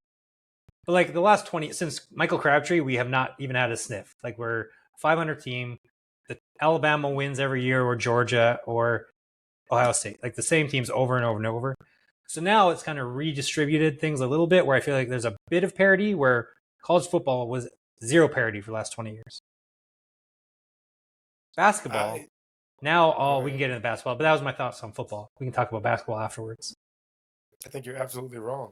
But like the last 20, since Michael Crabtree, we have not even had a sniff. Like we're a 500 team. The Alabama wins every year, or Georgia, or Ohio State. Like the same teams over and over and over. So now it's kind of redistributed things a little bit, where I feel like there's a bit of parity, where college football was zero parity for the last 20 years. Basketball, now we can get into basketball, but that was my thoughts on football. We can talk about basketball afterwards. I think you're absolutely wrong.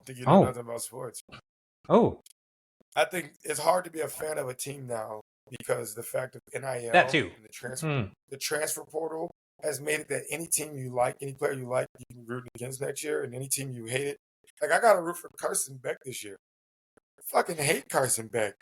I think you know nothing about sports. Oh. I think it's hard to be a fan of a team now because the fact of NIL, that too, and the transfer portal has made it that any team you like, any player you like, you can root against next year, and any team you hate it. Like I got to root for Carson Beck this year. I fucking hate Carson Beck.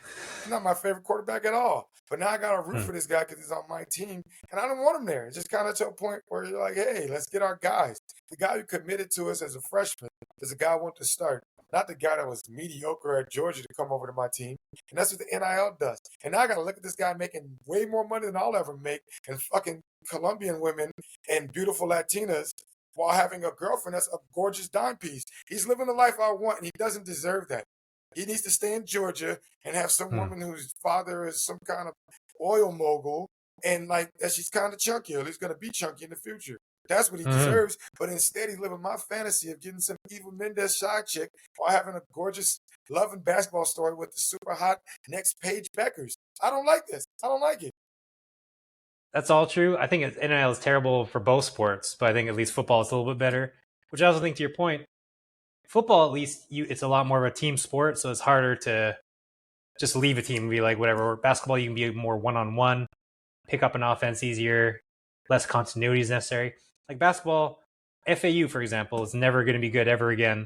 He's not my favorite quarterback at all. But now I got to root for this guy because he's on my team, and I don't want him there. It's just kind of to a point where you're like, hey, let's get our guys. The guy who committed to us as a freshman is the guy I want to start. Not the guy that was mediocre at Georgia to come over to my team. And that's what the NIL does. And now I got to look at this guy making way more money than I'll ever make, and fucking Colombian women and beautiful Latinas while having a girlfriend that's a gorgeous dime piece. He's living the life I want, and he doesn't deserve that. He needs to stay in Georgia and have some woman whose father is some kind of oil mogul, and like that she's kind of chunky, or at least going to be chunky in the future. That's what he deserves. But instead, he's living my fantasy of getting some Eva Mendes side chick while having a gorgeous love and basketball story with the super hot next Paige Beckers. I don't like this. I don't like it. That's all true. I think NIL is terrible for both sports, but I think at least football is a little bit better. Which I also think, to your point, football, at least it's a lot more of a team sport, so it's harder to just leave a team and be like whatever. Or basketball, you can be more one-on-one, pick up an offense easier, less continuity is necessary. Like basketball, FAU, for example, is never going to be good ever again.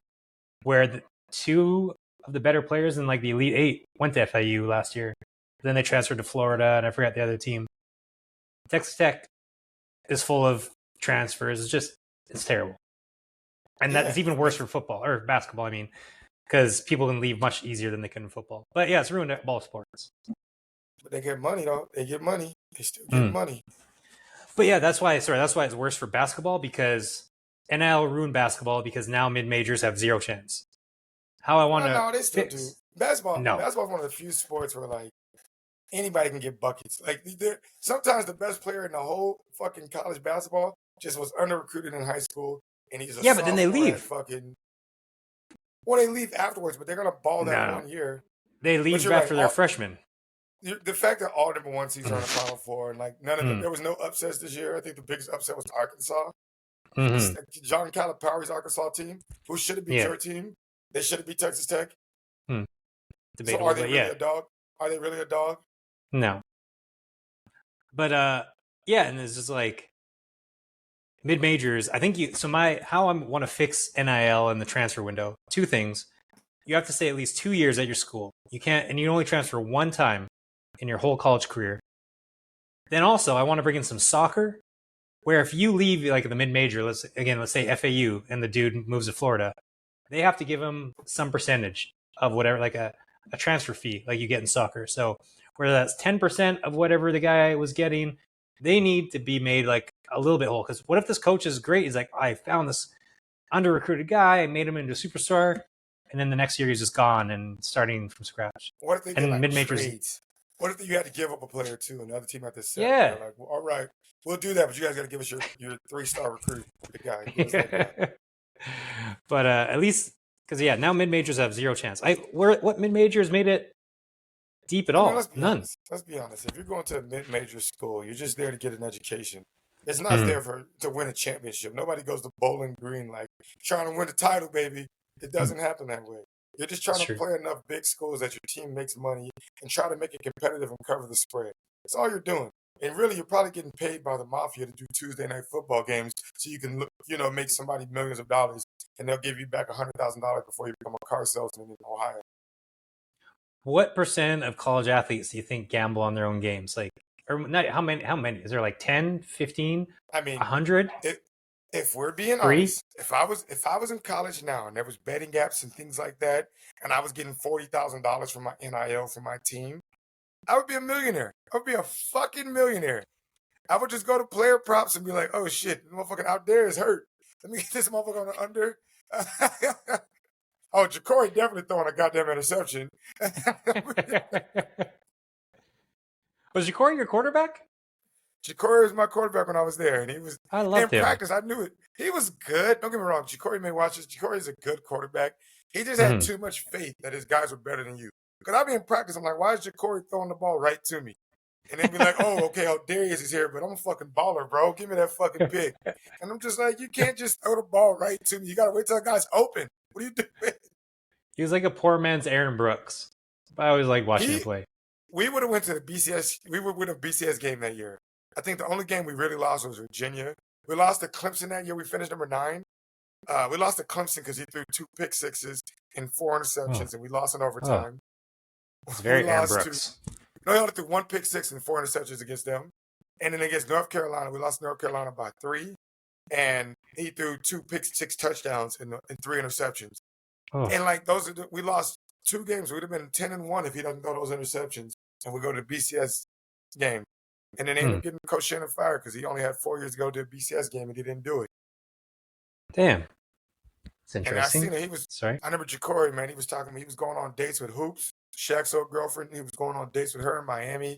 Where two of the better players in like the Elite Eight went to FAU last year. Then they transferred to Florida, and I forgot the other team. Texas Tech is full of transfers. It's terrible. And that's even worse for football or basketball, I mean, because people can leave much easier than they can in football. But yeah, it's ruined ball sports. But they get money, though. They get money. They still get money. But yeah, that's why it's worse for basketball, because NIL ruined basketball because now mid-majors have zero chance. How I want to No, they still do. Basketball is one of the few sports where like anybody can get buckets. Like sometimes the best player in the whole fucking college basketball just was under recruited in high school, and he's but then they leave. Well, they leave afterwards, but they're gonna ball that 1 year. They leave after they're freshmen. The fact that all number one seeds are in the Final Four, and like none of them, there was no upsets this year. I think the biggest upset was Arkansas. John Calipari's Arkansas team, who should have beat your team. They should have beat Texas Tech. Debatable, so are they really a dog? Are they really a dog? No. But and it's just like mid majors. I think how I want to fix NIL in the transfer window. Two things: you have to stay at least 2 years at your school. You can't, and you only transfer one time in your whole college career. Then also, I want to bring in some soccer, where if you leave like the mid major, let's say FAU, and the dude moves to Florida, they have to give him some percentage of whatever, like a transfer fee, like you get in soccer. So whether that's 10% of whatever the guy was getting, they need to be made like a little bit whole. Because what if this coach is great? He's like, I found this under-recruited guy, I made him into a superstar, and then the next year he's just gone and starting from scratch. What if they get mid-majors? Trades? What if you had to give up a player too, and the other team had to sell? Yeah. They're like, well, all right, we'll do that, but you guys got to give us your 3-star recruit, the guy. But at least, because now mid-majors have zero chance. What mid-majors made it deep at all? None. Let's be honest. If you're going to a mid-major school, you're just there to get an education. It's not there to win a championship. Nobody goes to Bowling Green like trying to win the title, baby. It doesn't happen that way. You're just trying to play enough big schools that your team makes money and try to make it competitive and cover the spread. That's all you're doing. And really, you're probably getting paid by the mafia to do Tuesday night football games so you can, make somebody millions of dollars, and they'll give you back $100,000 before you become a car salesman in Ohio. What percent of college athletes do you think gamble on their own games? Like, or not, how many? Is there like 10, 15? I mean, 100? If we're being honest, if I was in college now and there was betting gaps and things like that, and I was getting $40,000 from my NIL for my team, I would be a millionaire. I would be a fucking millionaire. I would just go to player props and be like, oh shit, the motherfucker out there is hurt. Let me get this motherfucker on the under. Oh, Jacory definitely throwing a goddamn interception. Was Jacory your quarterback? Jacory was my quarterback when I was there, and he was in practice. I knew it. He was good. Don't get me wrong. Jacory may watch this. Jacory is a good quarterback. He just had too much faith that his guys were better than you. Because I'd be in practice, I'm like, why is Jacory throwing the ball right to me? And they'd be like, oh, okay, Darius is here, but I'm a fucking baller, bro. Give me that fucking pick. And I'm just like, you can't just throw the ball right to me. You got to wait till the guy's open. What are you doing? He was like a poor man's Aaron Brooks. I always like watching him play. We would have went to the BCS. We would win a BCS game that year. I think the only game we really lost was Virginia. We lost to Clemson that year. We finished number 9. We lost to Clemson because he threw 2 pick sixes and 4 interceptions, and we lost in overtime. It's very Aaron Brooks. No, he only threw 1 pick six and 4 interceptions against them. And then against North Carolina, we lost North Carolina by 3. And he threw 2 pick six touchdowns and 3 interceptions. And like we lost 2 games. We'd have been 10-1 if he doesn't throw those interceptions. And we go to the BCS game. And then they ended up getting Coach Shannon fired because he only had 4 years to go to a BCS game and he didn't do it. Damn. It's interesting. And I seen it. I remember Jacory, man. He was going on dates with Hoops, Shaq's old girlfriend. He was going on dates with her in Miami.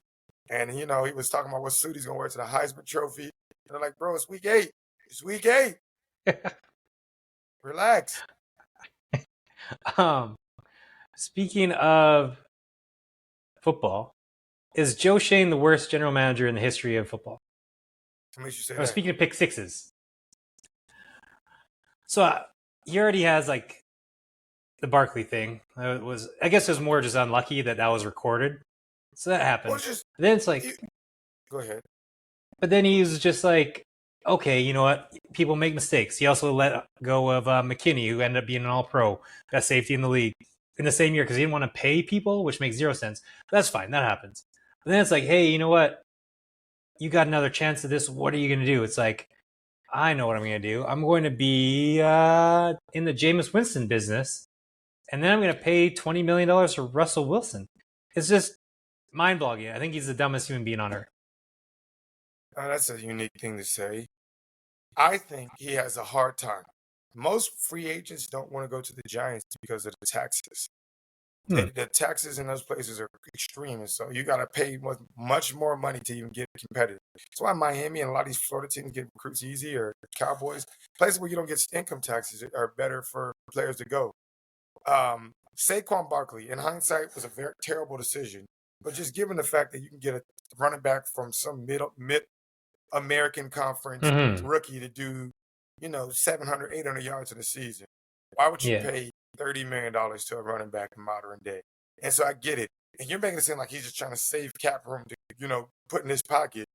And, he was talking about what suit he's going to wear to the Heisman Trophy. And they're like, bro, it's week 8. It's week 8. Relax. Speaking of football, is Joe Shane the worst general manager in the history of football? What makes you say I was that? speaking of pick sixes. So he already has like the Barkley thing. I guess it was more just unlucky that was recorded. So that happened. Well, it's just, then it's like, go ahead. But then he was just like, okay, you know what? People make mistakes. He also let go of McKinney, who ended up being an All-Pro, best safety in the league in the same year because he didn't want to pay people, which makes zero sense. But that's fine. That happens. But then it's like, hey, you know what? You got another chance at this. What are you going to do? It's like, I know what I'm going to do. I'm going to be in the Jameis Winston business, and then I'm going to pay $20 million for Russell Wilson. It's just mind-boggling. I think he's the dumbest human being on earth. That's a unique thing to say. I think he has a hard time. Most free agents don't want to go to the Giants because of the taxes. The taxes in those places are extreme, and so you got to pay much more money to even get competitive. That's why Miami and a lot of these Florida teams get recruits easy, or Cowboys. Places where you don't get income taxes are better for players to go. Saquon Barkley, in hindsight, was a very terrible decision. But just given the fact that you can get a running back from some mid-American conference rookie to do, 700, 800 yards in a season, why would you pay $30 million to a running back in modern day? And so I get it. And you're making it seem like he's just trying to save cap room to, put in his pocket.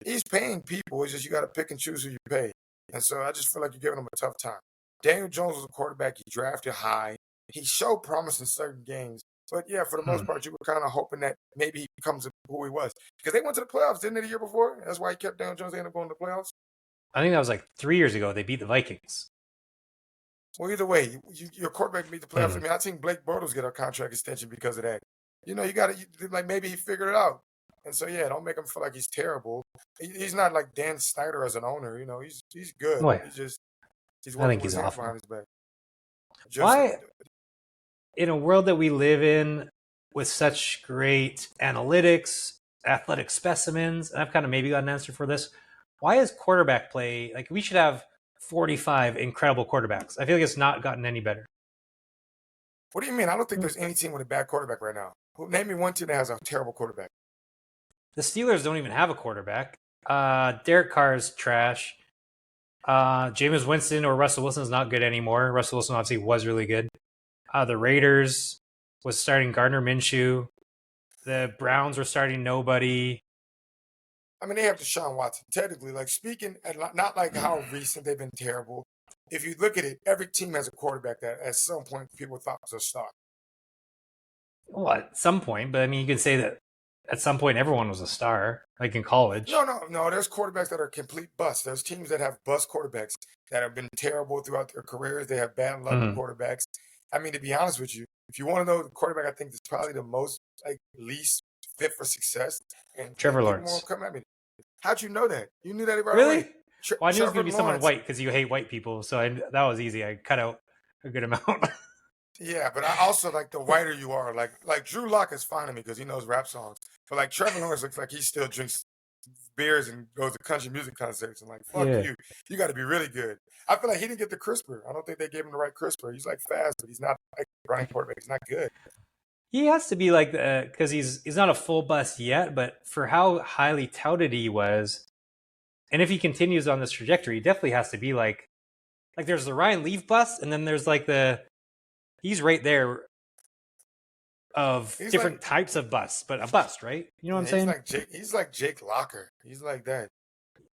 He's paying people. It's just you got to pick and choose who you pay. And so I just feel like you're giving him a tough time. Daniel Jones was a quarterback he drafted high. He showed promise in certain games. But, yeah, for the most part, you were kind of hoping that maybe he becomes who he was. Because they went to the playoffs, didn't they, the year before? That's why he kept Daniel Jones. They ended up going to the playoffs. I think that was like 3 years ago. They beat the Vikings. Well, either way, your quarterback beat the playoffs. I mean, I think Blake Bortles get a contract extension because of that. You got to, like, maybe he figured it out. And so, yeah, don't make him feel like he's terrible. He's not like Dan Snyder as an owner. He's good. Oh, yeah. He's I working think with he's his hands awful. behind his back. Why, in a world that we live in with such great analytics, athletic specimens, and I've kind of maybe got an answer for this, why is quarterback play, like we should have 45 incredible quarterbacks. I feel like it's not gotten any better. What do you mean? I don't think there's any team with a bad quarterback right now. Name me one team that has a terrible quarterback. The Steelers don't even have a quarterback. Derek Carr is trash. Jameis Winston or Russell Wilson is not good anymore. Russell Wilson obviously was really good. The Raiders was starting Gardner Minshew. The Browns were starting nobody. I mean, they have Deshaun Watson. Technically, like speaking, not like how recent they've been terrible. If you look at it, every team has a quarterback that at some point people thought was a star. Well, at some point, but I mean, you can say that at some point everyone was a star, like in college. No. There's quarterbacks that are complete busts. There's teams that have bust quarterbacks that have been terrible throughout their careers. They have bad luck with quarterbacks. I mean, to be honest with you, if you want to know the quarterback, I think is probably the most least fit for success. And Trevor people Lawrence. Won't come at me. How'd you know that? You knew that right really? away. Well, I knew it was going to be someone white because you hate white people, so that was easy. I cut out a good amount. Yeah, but I also like the whiter you are. Like Drew Lock is fine to me because he knows rap songs. But like Trevor Lawrence looks like he still drinks beers and goes to country music concerts and like fuck you. You got to be really good. I feel like he didn't get the crisper. I don't think they gave him the right crisper. He's like fast, but he's not like running quarterback. He's not good. He has to be like because he's not a full bust yet, but for how highly touted he was, and if he continues on this trajectory, he definitely has to be like there's the Ryan Leaf bust, and then there's like he's right there of He's different types of busts, but a bust, right? You know what I'm saying? He's like Jake Locker. He's like that.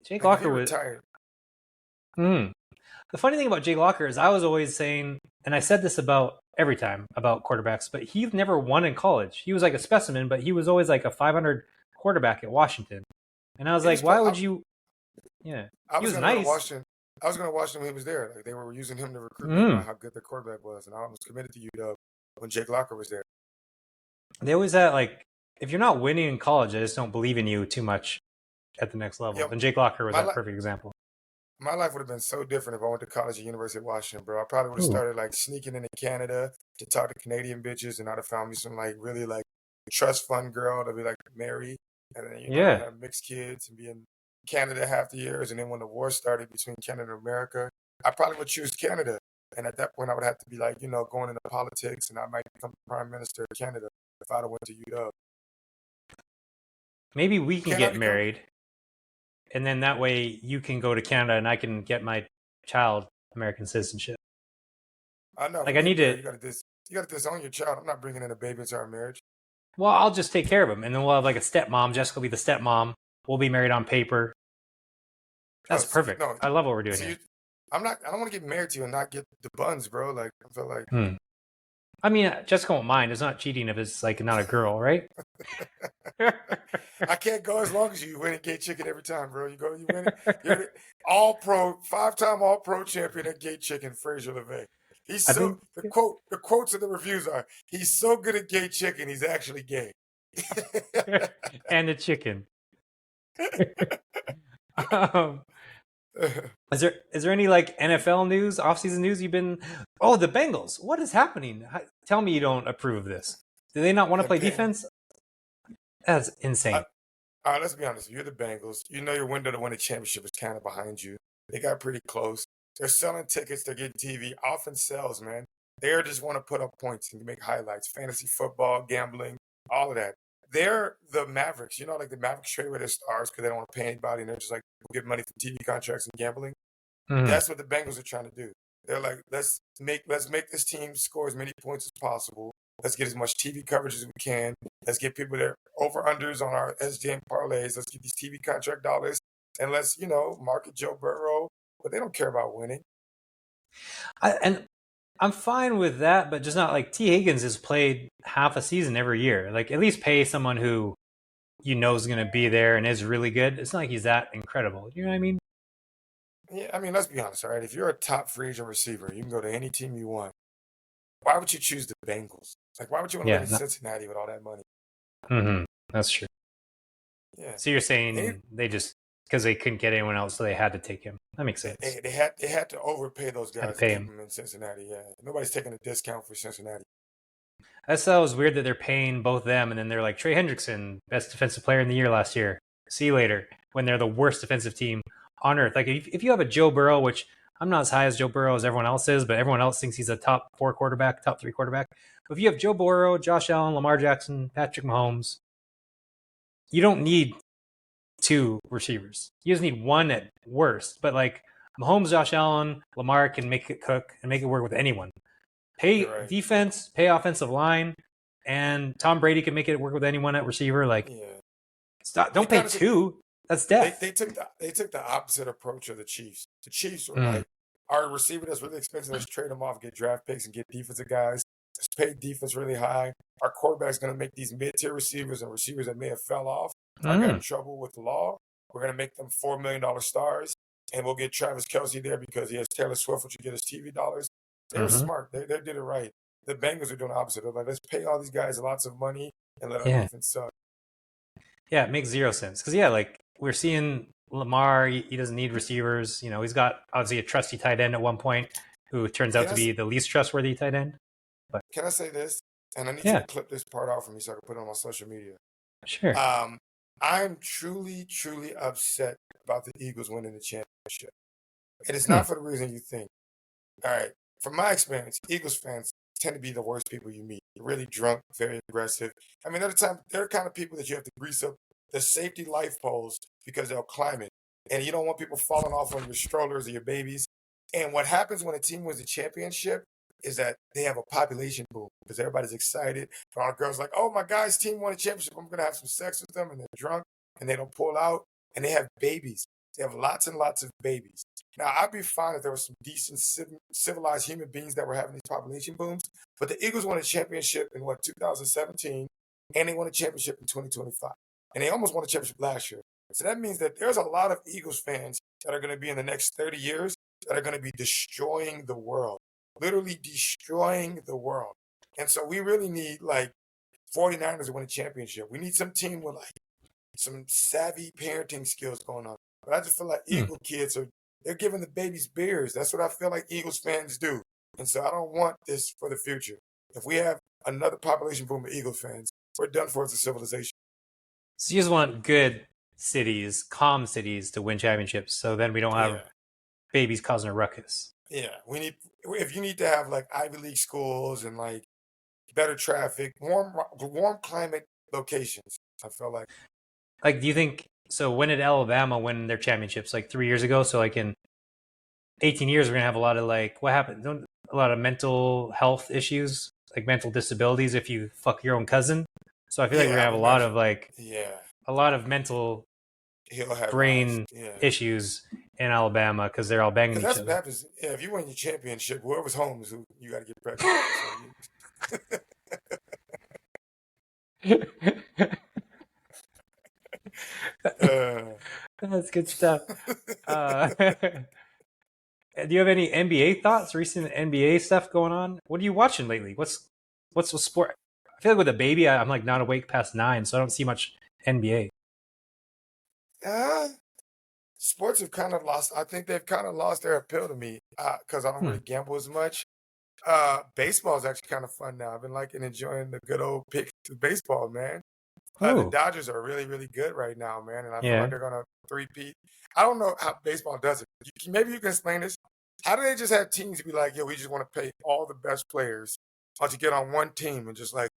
Jake Locker was retired. The funny thing about Jake Locker is I was always saying, and I said this about every time about quarterbacks, but he never won in college. He was like a specimen, but he was always like a 500 quarterback at Washington. And I was like, why would you? Yeah, he was nice. I was going to Washington when he was there. Like they were using him to recruit how good the quarterback was, and I was committed to UW when Jake Locker was there. They always had if you're not winning in college, I just don't believe in you too much at the next level. And Jake Locker was that perfect example. My life would have been so different if I went to college at University of Washington, bro. I probably would have started sneaking into Canada to talk to Canadian bitches, and I'd have found me some really trust fund girl to be married, and then have mixed kids and be in Canada half the years, and then when the war started between Canada and America, I probably would choose Canada. And at that point, I would have to be going into politics, and I might become the prime minister of Canada if I'd have went to UW. Maybe we can get married and then that way you can go to Canada and I can get my child American citizenship. I know. Like I need to. You got to disown your child. I'm not bringing in a baby into our marriage. Well, I'll just take care of him, and then we'll have like a stepmom. Jessica will be the stepmom. We'll be married on paper. That's perfect. No, I love what we're doing here. I don't want to get married to you and not get the buns, bro. Like I feel like. I mean, Jessica won't mind. It's not cheating if it's like not a girl, right? I can't go as long as you win a gay chicken every time, bro. You win it. You're all pro, 5-time all pro champion at gay chicken, Fraser LeVay. The quotes of the reviews are, he's so good at gay chicken, he's actually gay. And the chicken. Is there any like NFL news, offseason news you've been? Oh, the Bengals. What is happening? Tell me you don't approve of this. Do they not want to play defense? That's insane. All right, let's be honest. You're the Bengals. You know your window to win a championship is kind of behind you. They got pretty close. They're selling tickets. They're getting TV. Offense sells, man. They just want to put up points and make highlights. Fantasy football, gambling, all of that. They're the Mavericks. You know, like the Mavericks trade with their stars because they don't want to pay anybody, and they're just like, we'll get money from TV contracts and gambling. Mm-hmm. That's what the Bengals are trying to do. They're like, let's make this team score as many points as possible. Let's get as much TV coverage as we can. Let's get people their over-unders on our SGM parlays. Let's get these TV contract dollars. And let's, market Joe Burrow. But they don't care about winning. And I'm fine with that, but just not like T. Higgins has played half a season every year. Like, at least pay someone who you know is going to be there and is really good. It's not like he's that incredible. You know what I mean? Yeah, I mean, let's be honest, all right? If you're a top free agent receiver, you can go to any team you want. Why would you choose the Bengals? Like, why would you want to live in Cincinnati with all that money? Mm-hmm. That's true. Yeah. So you're saying they just, because they couldn't get anyone else, so they had to take him. That makes sense. They had to overpay those guys to keep him in Cincinnati. Yeah, nobody's taking a discount for Cincinnati. I thought it was weird that they're paying both them, and then they're like, Trey Hendrickson, best defensive player in the year last year. See you later. When they're the worst defensive team on earth. Like, if you have a Joe Burrow, which I'm not as high as Joe Burrow as everyone else is, but everyone else thinks he's a top 4 quarterback, top 3 quarterback. But if you have Joe Burrow, Josh Allen, Lamar Jackson, Patrick Mahomes, you don't need 2 receivers. You just need 1 at worst. But like Mahomes, Josh Allen, Lamar can make it cook and make it work with anyone. Pay defense, pay offensive line, and Tom Brady can make it work with anyone at receiver. Like, don't pay 2. That's death. They took the opposite approach of the Chiefs. The Chiefs were like, our receiver that's really expensive, let's trade him off, get draft picks, and get defensive guys. Let's pay defense really high. Our quarterback's going to make these mid-tier receivers and receivers that may have fell off or got in trouble with the law. We're going to make them $4 million stars, and we'll get Travis Kelce there because he has Taylor Swift, which will get us TV dollars. They were smart. They did it right. The Bengals are doing the opposite. They're like, let's pay all these guys lots of money and let our defense suck. Yeah, it makes 0 sense. Because, like, we're seeing Lamar, he doesn't need receivers. He's got, obviously, a trusty tight end at one point who turns out to be the least trustworthy tight end. But can I say this? And I need you to clip this part out for me so I can put it on my social media. Sure. I'm truly, truly upset about the Eagles winning the championship. And it's not for the reason you think. All right. From my experience, Eagles fans tend to be the worst people you meet. They're really drunk, very aggressive. I mean, they're the kind of people that you have to grease up the safety life poles because they'll climb it. And you don't want people falling off on your strollers or your babies. And what happens when a team wins a championship is that they have a population boom because everybody's excited. But our girls like, oh, my guy's team won a championship. I'm going to have some sex with them. And they're drunk and they don't pull out. And they have babies. They have lots and lots of babies. Now, I'd be fine if there were some decent, civilized human beings that were having these population booms. But the Eagles won a championship in, 2017, and they won a championship in 2025. And they almost won a championship last year. So that means that there's a lot of Eagles fans that are going to be in the next 30 years that are going to be destroying the world, literally destroying the world. And so we really need, 49ers to win a championship. We need some team with, some savvy parenting skills going on. But I just feel like Eagle kids they're giving the babies beers. That's what I feel like Eagles fans do. And so I don't want this for the future. If we have another population boom of Eagles fans, we're done for as a civilization. So you just want good cities, calm cities to win championships. So then we don't have babies causing a ruckus. Yeah. If you need to have Ivy League schools and better traffic, warm climate locations, I feel like. Do you think So when did Alabama win their championships? Like 3 years ago. So like in 18 years, we're gonna have a lot of like what happened? A lot of mental health issues, like mental disabilities if you fuck your own cousin. So I feel like we're Yeah, gonna I have would imagine. Yeah, a lot of mental he'll have brain yeah. issues in Alabama because they're all banging Because each that's what other. happens. Yeah, if you win your championship, whoever's home is who you got to get pregnant with. So, That's good stuff. Do you have any NBA thoughts? Recent NBA stuff going on? What are you watching lately? What's the sport? I feel like with a baby, I'm like not awake past 9, so I don't see much NBA. uh, sports have kind of lost. I think they've kind of lost their appeal to me because I don't Hmm. really gamble as much. Baseball is actually kind of fun now. I've been liking enjoying the good old picks of baseball, man. The Oh, Dodgers are really, really good right now, man, and I feel like yeah. they're gonna three-peat. I don't know how baseball does it. Maybe you can explain this. How do they just have teams be like, yo, we just want to pay all the best players to get on one team and just like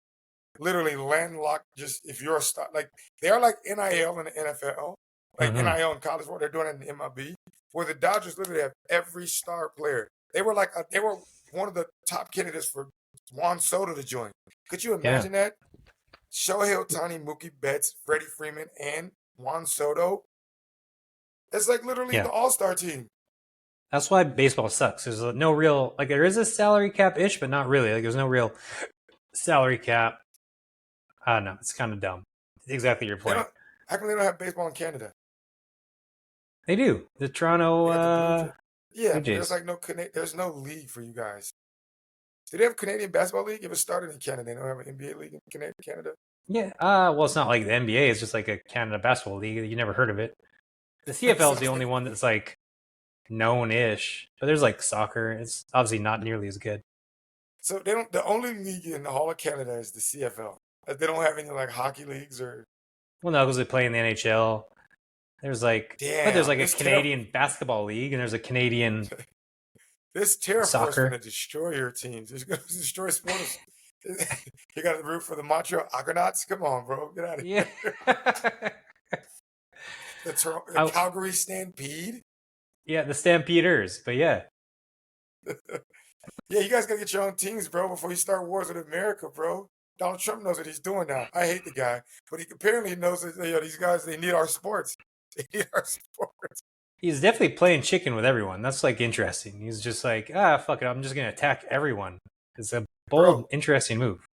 literally landlocked? Just if you're a star, like they are like NIL in the NFL, like Hmm. NIL in college football. They're doing it in the MLB, where the Dodgers literally have every star player. They were like they were one of the top candidates for Juan Soto to join. Could you Yeah, imagine that? Shohei Ohtani, Mookie Betts, Freddie Freeman, and Juan Soto. It's like literally yeah. the All-Star team. That's why baseball sucks. There's no real like there is a salary cap ish, but not really. Like there's no real salary cap. I don't know. It's kind of dumb. Exactly your They point. don't. How come they don't have baseball in Canada? They do. The Toronto They got the Blue Jays. Yeah, Blue but there's Jays. like there's no league for you guys. Do they have a Canadian basketball league? It was started in Canada. They don't have an NBA league in Canada. Yeah. Well, it's not like the NBA. It's just like a Canada basketball league. You never heard of it. The CFL So is I the was only thinking, one that's like known-ish, but there's like soccer. It's obviously not nearly as good. so they don't. The only league in the whole of Canada is the CFL. They don't have any like hockey leagues or. Well, no, because they play in the NHL. There's Damn, like a Canadian basketball league, and there's a Canadian this Terra Force soccer. gonna destroy your teams. It's gonna destroy sports. You got to root for the Montreal Argonauts. Come on, bro, get out of Yeah. here. The I, Calgary Stampede. yeah, the Stampeders, but yeah, Yeah, you guys gotta get your own teams, bro, before you start wars with America, bro. Donald Trump knows what he's doing now. I hate the guy, but he apparently knows that these guys they need our sports. They need our sports. he's definitely playing chicken with everyone. That's like interesting. He's just like, fuck it, I'm just gonna attack everyone. It's a bold, Bro, interesting move.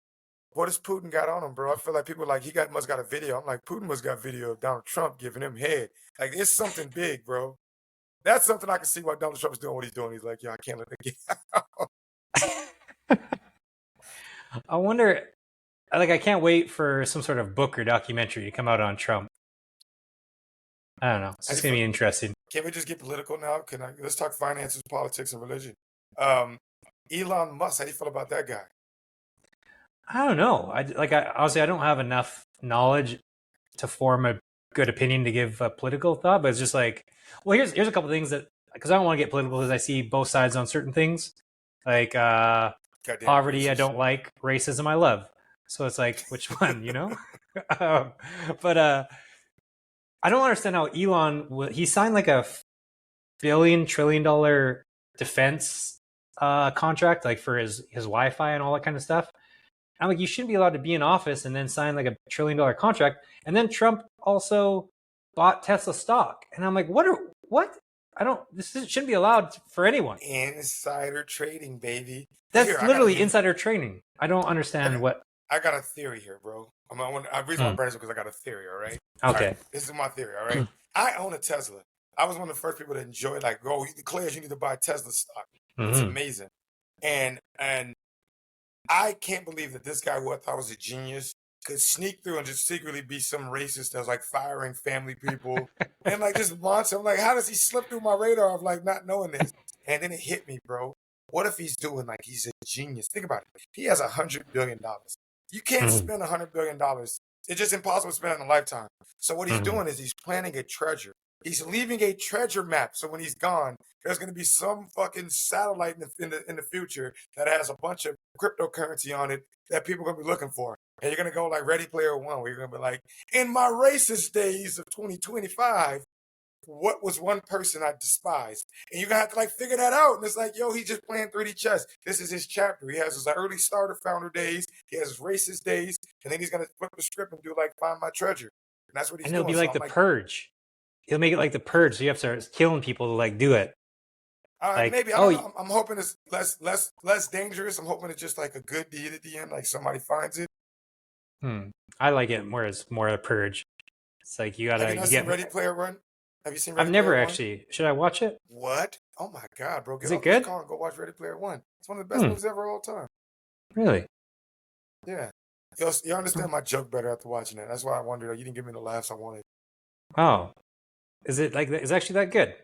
what has Putin got on him, bro? I feel like people are like must got a video. I'm like, Putin must got video of Donald Trump giving him head. Like it's something big, bro. That's something I can see why Donald Trump's doing what he's doing. He's like, yo, I can't let it get out. I wonder, like, I can't wait for some sort of book or documentary to come out on Trump. I don't know. It's just gonna be interesting. Can we just get political now? Let's talk finances, politics, and religion. Um, Elon Musk, how do you feel about that guy? I don't know. Honestly, I don't have enough knowledge to form a good opinion to give a political thought. But it's just like, well, here's a couple things that because I don't want to get political because I see both sides on certain things, like Goddamn poverty. I racist. don't like racism. I love. So it's like, which one, you know? But I don't understand how Elon he signed like a $1 trillion defense contract, like for his Wi-Fi and all that kind of stuff. I'm like, you shouldn't be allowed to be in office and then sign like $1 trillion contract. And then Trump also bought Tesla stock, and I'm like, what? I don't. Shouldn't be allowed for anyone. Insider trading, baby. Here, That's literally insider trading. I don't understand what. I got a theory here, bro. I reason why I brought this because I got a theory. All right. All Okay. right. This is my theory. All right. I own a Tesla. I was one of the first people to enjoy like, oh, declares you need to buy Tesla stock. It's amazing. And I can't believe that this guy who I thought was a genius could sneak through and just secretly be some racist that's like firing family people and like just wants him. Like, how does he slip through my radar of like not knowing this? And then it hit me, bro. What if he's doing like he's a genius? Think about it. He has $100 billion. You can't spend $100 billion. It's just impossible to spend in a lifetime. So what he's doing is he's planning a treasure. He's leaving a treasure map. So when he's gone, there's going to be some fucking satellite in the future that has a bunch of cryptocurrency on it that people are going to be looking for. And you're going to go like Ready Player One, where you're going to be like, in my racist days of 2025, what was one person I despised? And you're going to have to like figure that out. And it's like, yo, he's just playing 3D chess. This is his chapter. He has his early starter founder days. He has his racist days. And then he's going to flip the script and do like Find My Treasure. And that's what he's doing. And it'll be like the Purge. He'll make it like the Purge. So you have to start killing people to like do it. Like, maybe, I don't know. I'm hoping it's less dangerous. I'm hoping it's just like a good deed at the end. Like somebody finds it. I like it more as more of a Purge. It's like you gotta. Have you not seen Ready Player One? Have you seen Ready I've never Player actually. One? Should I watch it? What? Oh my God, bro! Is it good? Call and go watch Ready Player One. It's one of the best movies ever of all time. Really? Yeah. You understand my joke better after watching it. That's why I wondered. You didn't give me the laughs I wanted. Oh, is it like? Is it actually that good?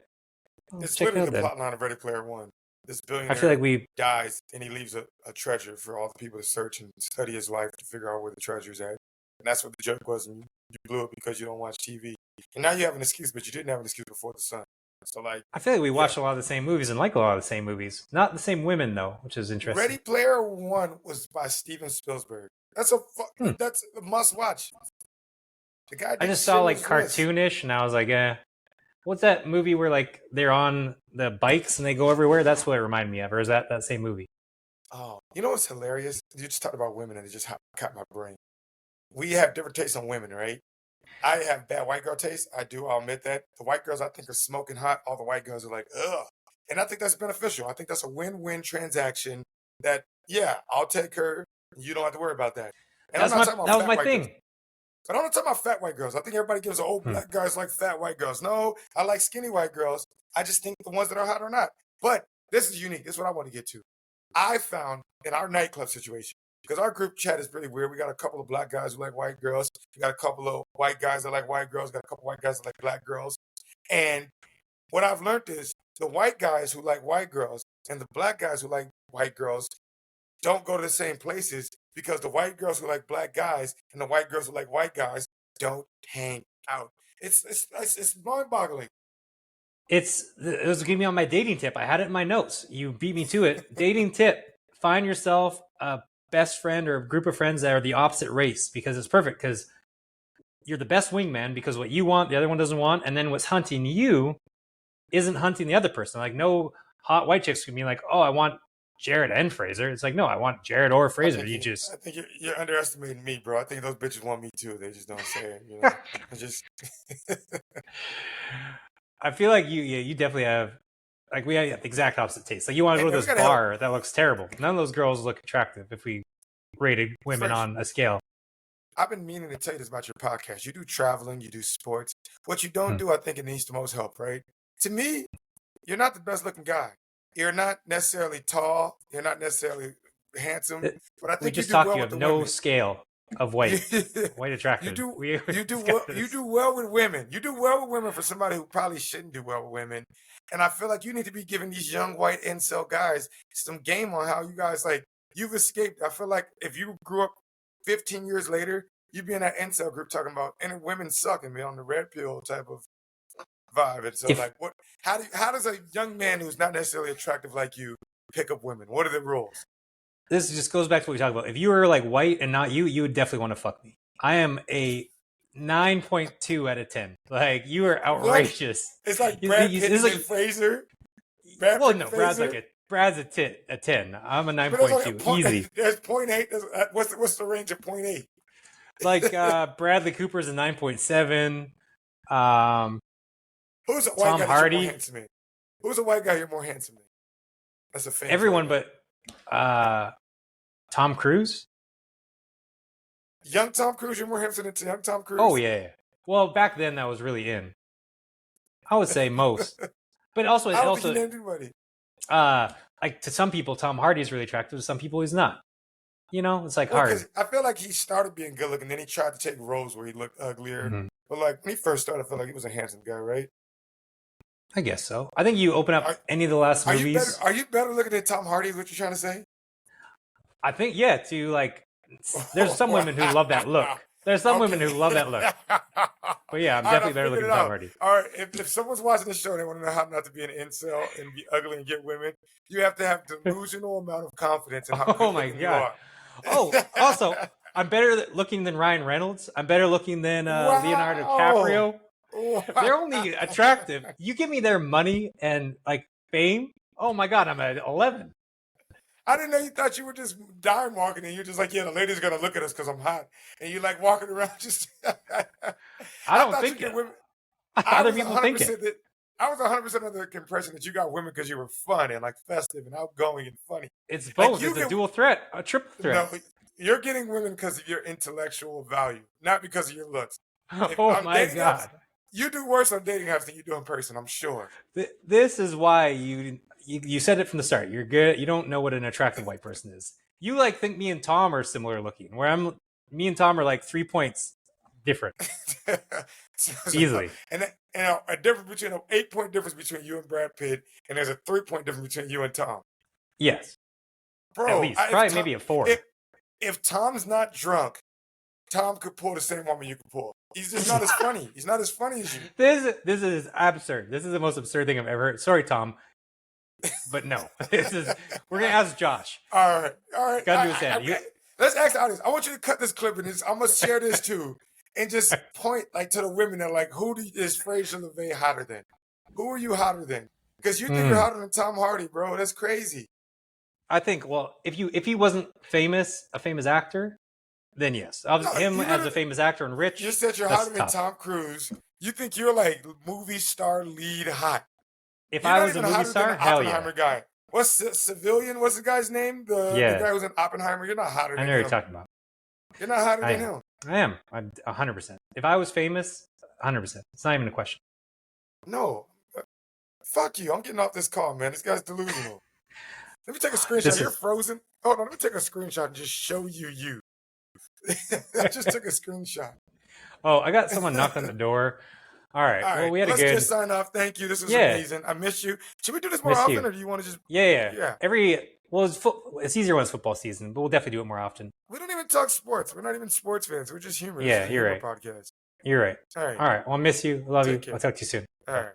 It's literally the plot line of Ready Player One. This billionaire I feel like dies and he leaves a treasure for all the people to search and study his life to figure out where the treasure's at. And that's what the joke was. And you blew it because you don't watch TV. And now you have an excuse, but you didn't have an excuse before the sun. So like, I feel like we watch a lot of the same movies and like a lot of the same movies. Not the same women though, which is interesting. Ready Player One was by Steven Spielberg. That's that's a must watch. The guy. I just saw like cartoonish, and I was like, what's that movie where like they're on the bikes and they go everywhere? That's what it reminded me of. Or is that same movie? Oh, you know what's hilarious? You just talked about women and it just caught my brain. We have different tastes on women, right? I have bad white girl taste. I'll admit that. The white girls I think are smoking hot. All the white girls are like, ugh. And I think that's beneficial. I think that's a win-win transaction that, yeah, I'll take her. You don't have to worry about that. And that was my thing. Girls. But I'm not talking about fat white girls. I think everybody gives old black guys like fat white girls. No, I like skinny white girls. I just think the ones that are hot are not. But this is unique. This is what I want to get to. I found in our nightclub situation, because our group chat is pretty weird. We got a couple of black guys who like white girls. We got a couple of white guys that like white girls. We got a couple of white guys that like black girls. And what I've learned is the white guys who like white girls and the black guys who like white girls don't go to the same places because the white girls who like black guys and the white girls who like white guys don't hang out. It's mind-boggling. It was giving me on my dating tip. I had it in my notes. You beat me to it. Dating tip: find yourself a best friend or a group of friends that are the opposite race, because it's perfect. Because you're the best wingman because what you want, the other one doesn't want, and then what's hunting you isn't hunting the other person. Like no hot white chicks can be like, oh, I want Jared and Fraser. It's like, no, I want Jared or Fraser. I think you're underestimating me, bro. I think those bitches want me too. They just don't say it. You know, I feel like you definitely have, like, we have the exact opposite taste. Like you want to go to this bar that looks terrible. None of those girls look attractive if we rated women on a scale. I've been meaning to tell you this about your podcast. You do traveling, you do sports. What you don't do, I think it needs the most help, right? To me, you're not the best looking guy. You're not necessarily tall. You're not necessarily handsome. But I think we just talked. You have no women. Scale of white attractive. You do well with women. You do well with women for somebody who probably shouldn't do well with women. And I feel like you need to be giving these young white incel guys some game on how you guys, like, you've escaped. I feel like if you grew up 15 years later, you'd be in that incel group talking about women suck and be on the red pill type of vibe. And so, how does a young man who's not necessarily attractive like you pick up women? What are the rules? This just goes back to what we talked about. If you were like white and not you would definitely want to fuck me. I am a 9.2 out of 10. Like, you are outrageous. What? It's like Brad Pitt and Fraser. Brad's a 10. I'm a 9.2. Easy. There's 0.8. What's the range of 0.8? Like Bradley Cooper's a 9.7. Who's a white Tom guy Hardy? You're more handsome than? Who's a white guy you're more handsome than? That's a fan. Everyone but Tom Cruise. Young Tom Cruise, you're more handsome than young Tom Cruise? Oh, yeah. Well, back then that was really in. I would say most. But also, I don't think you named anybody. Like, to some people, Tom Hardy is really attractive. To some people, he's not. You know, it's like hard. I feel like he started being good looking, then he tried to take roles where he looked uglier. Mm-hmm. But like when he first started, I felt like he was a handsome guy, right? I guess so. I think you open up any of the last movies. Are you better looking than Tom Hardy? Is what you're trying to say? I think, yeah. To like, there's some women who love that look. There's some women who love that look. But yeah, I'm definitely better looking than Tom Hardy. All right, if someone's watching the show and they want to know how not to be an incel and be ugly and get women, you have to have delusional amount of confidence in how good looking you are. Oh, also, I'm better looking than Ryan Reynolds. I'm better looking than Leonardo DiCaprio. Wow. They're only attractive. You give me their money and like fame. Oh my God, I'm at 11. I didn't know you thought you were just dime walking and you're just like, yeah, the lady's gonna look at us because I'm hot, and you like walking around just. I don't think it. Women. Other people think it. I was 100% under the impression that you got women because you were fun and like festive and outgoing and funny. It's both. Like, it's a dual threat, a triple threat. No, you're getting women because of your intellectual value, not because of your looks. Oh my God. Apps, you do worse on dating apps than you do in person, I'm sure. This is why you said it from the start. You're good. You don't know what an attractive white person is. You like think me and Tom are similar looking, where me and Tom are like 3 points different. Easily. And a difference between an 8-point difference between you and Brad Pitt, and there's a 3-point difference between you and Tom. Yes. Bro, at least probably maybe a 4. If Tom's not drunk, Tom could pull the same woman you could pull. He's just not as funny. He's not as funny as you. This is absurd. This is the most absurd thing I've ever heard. Sorry, Tom. But no. We're gonna ask Josh. All right. Gotta do his hand. Let's ask the audience. I want you to cut this clip and I'm gonna share this too. And just point like to the women that like, who is Fraser LeVay hotter than? Who are you hotter than? Because you think you're hotter than Tom Hardy, bro. That's crazy. I think, well, if he wasn't famous, a famous actor, then yes. Him as a famous actor and rich. You said you're hotter than Tom Cruise. You think you're like movie star lead hot. If I was a movie star, hell yeah. Guy. What's Civilian? What's the guy's name? The guy who's in Oppenheimer. You're not hotter than him. I know you're talking about. You're not hotter than him. I am. I'm 100%. If I was famous, 100%. It's not even a question. No. Fuck you. I'm getting off this call, man. This guy's delusional. Let me take a screenshot. You're frozen. Hold on. Let me take a screenshot and just show you. I just took a screenshot. Oh, I got someone knocked on the door. All right. Well, we had Let's just sign off. Thank you. This was amazing. I miss you. Should we do this more often, or do you want to just? Yeah. It's easier when it's football season, but we'll definitely do it more often. We don't even talk sports. We're not even sports fans. We're just humorous. Yeah, you're right. Podcast. You're right. All right. Well, I miss you. Love you. I'll talk to you soon. All right.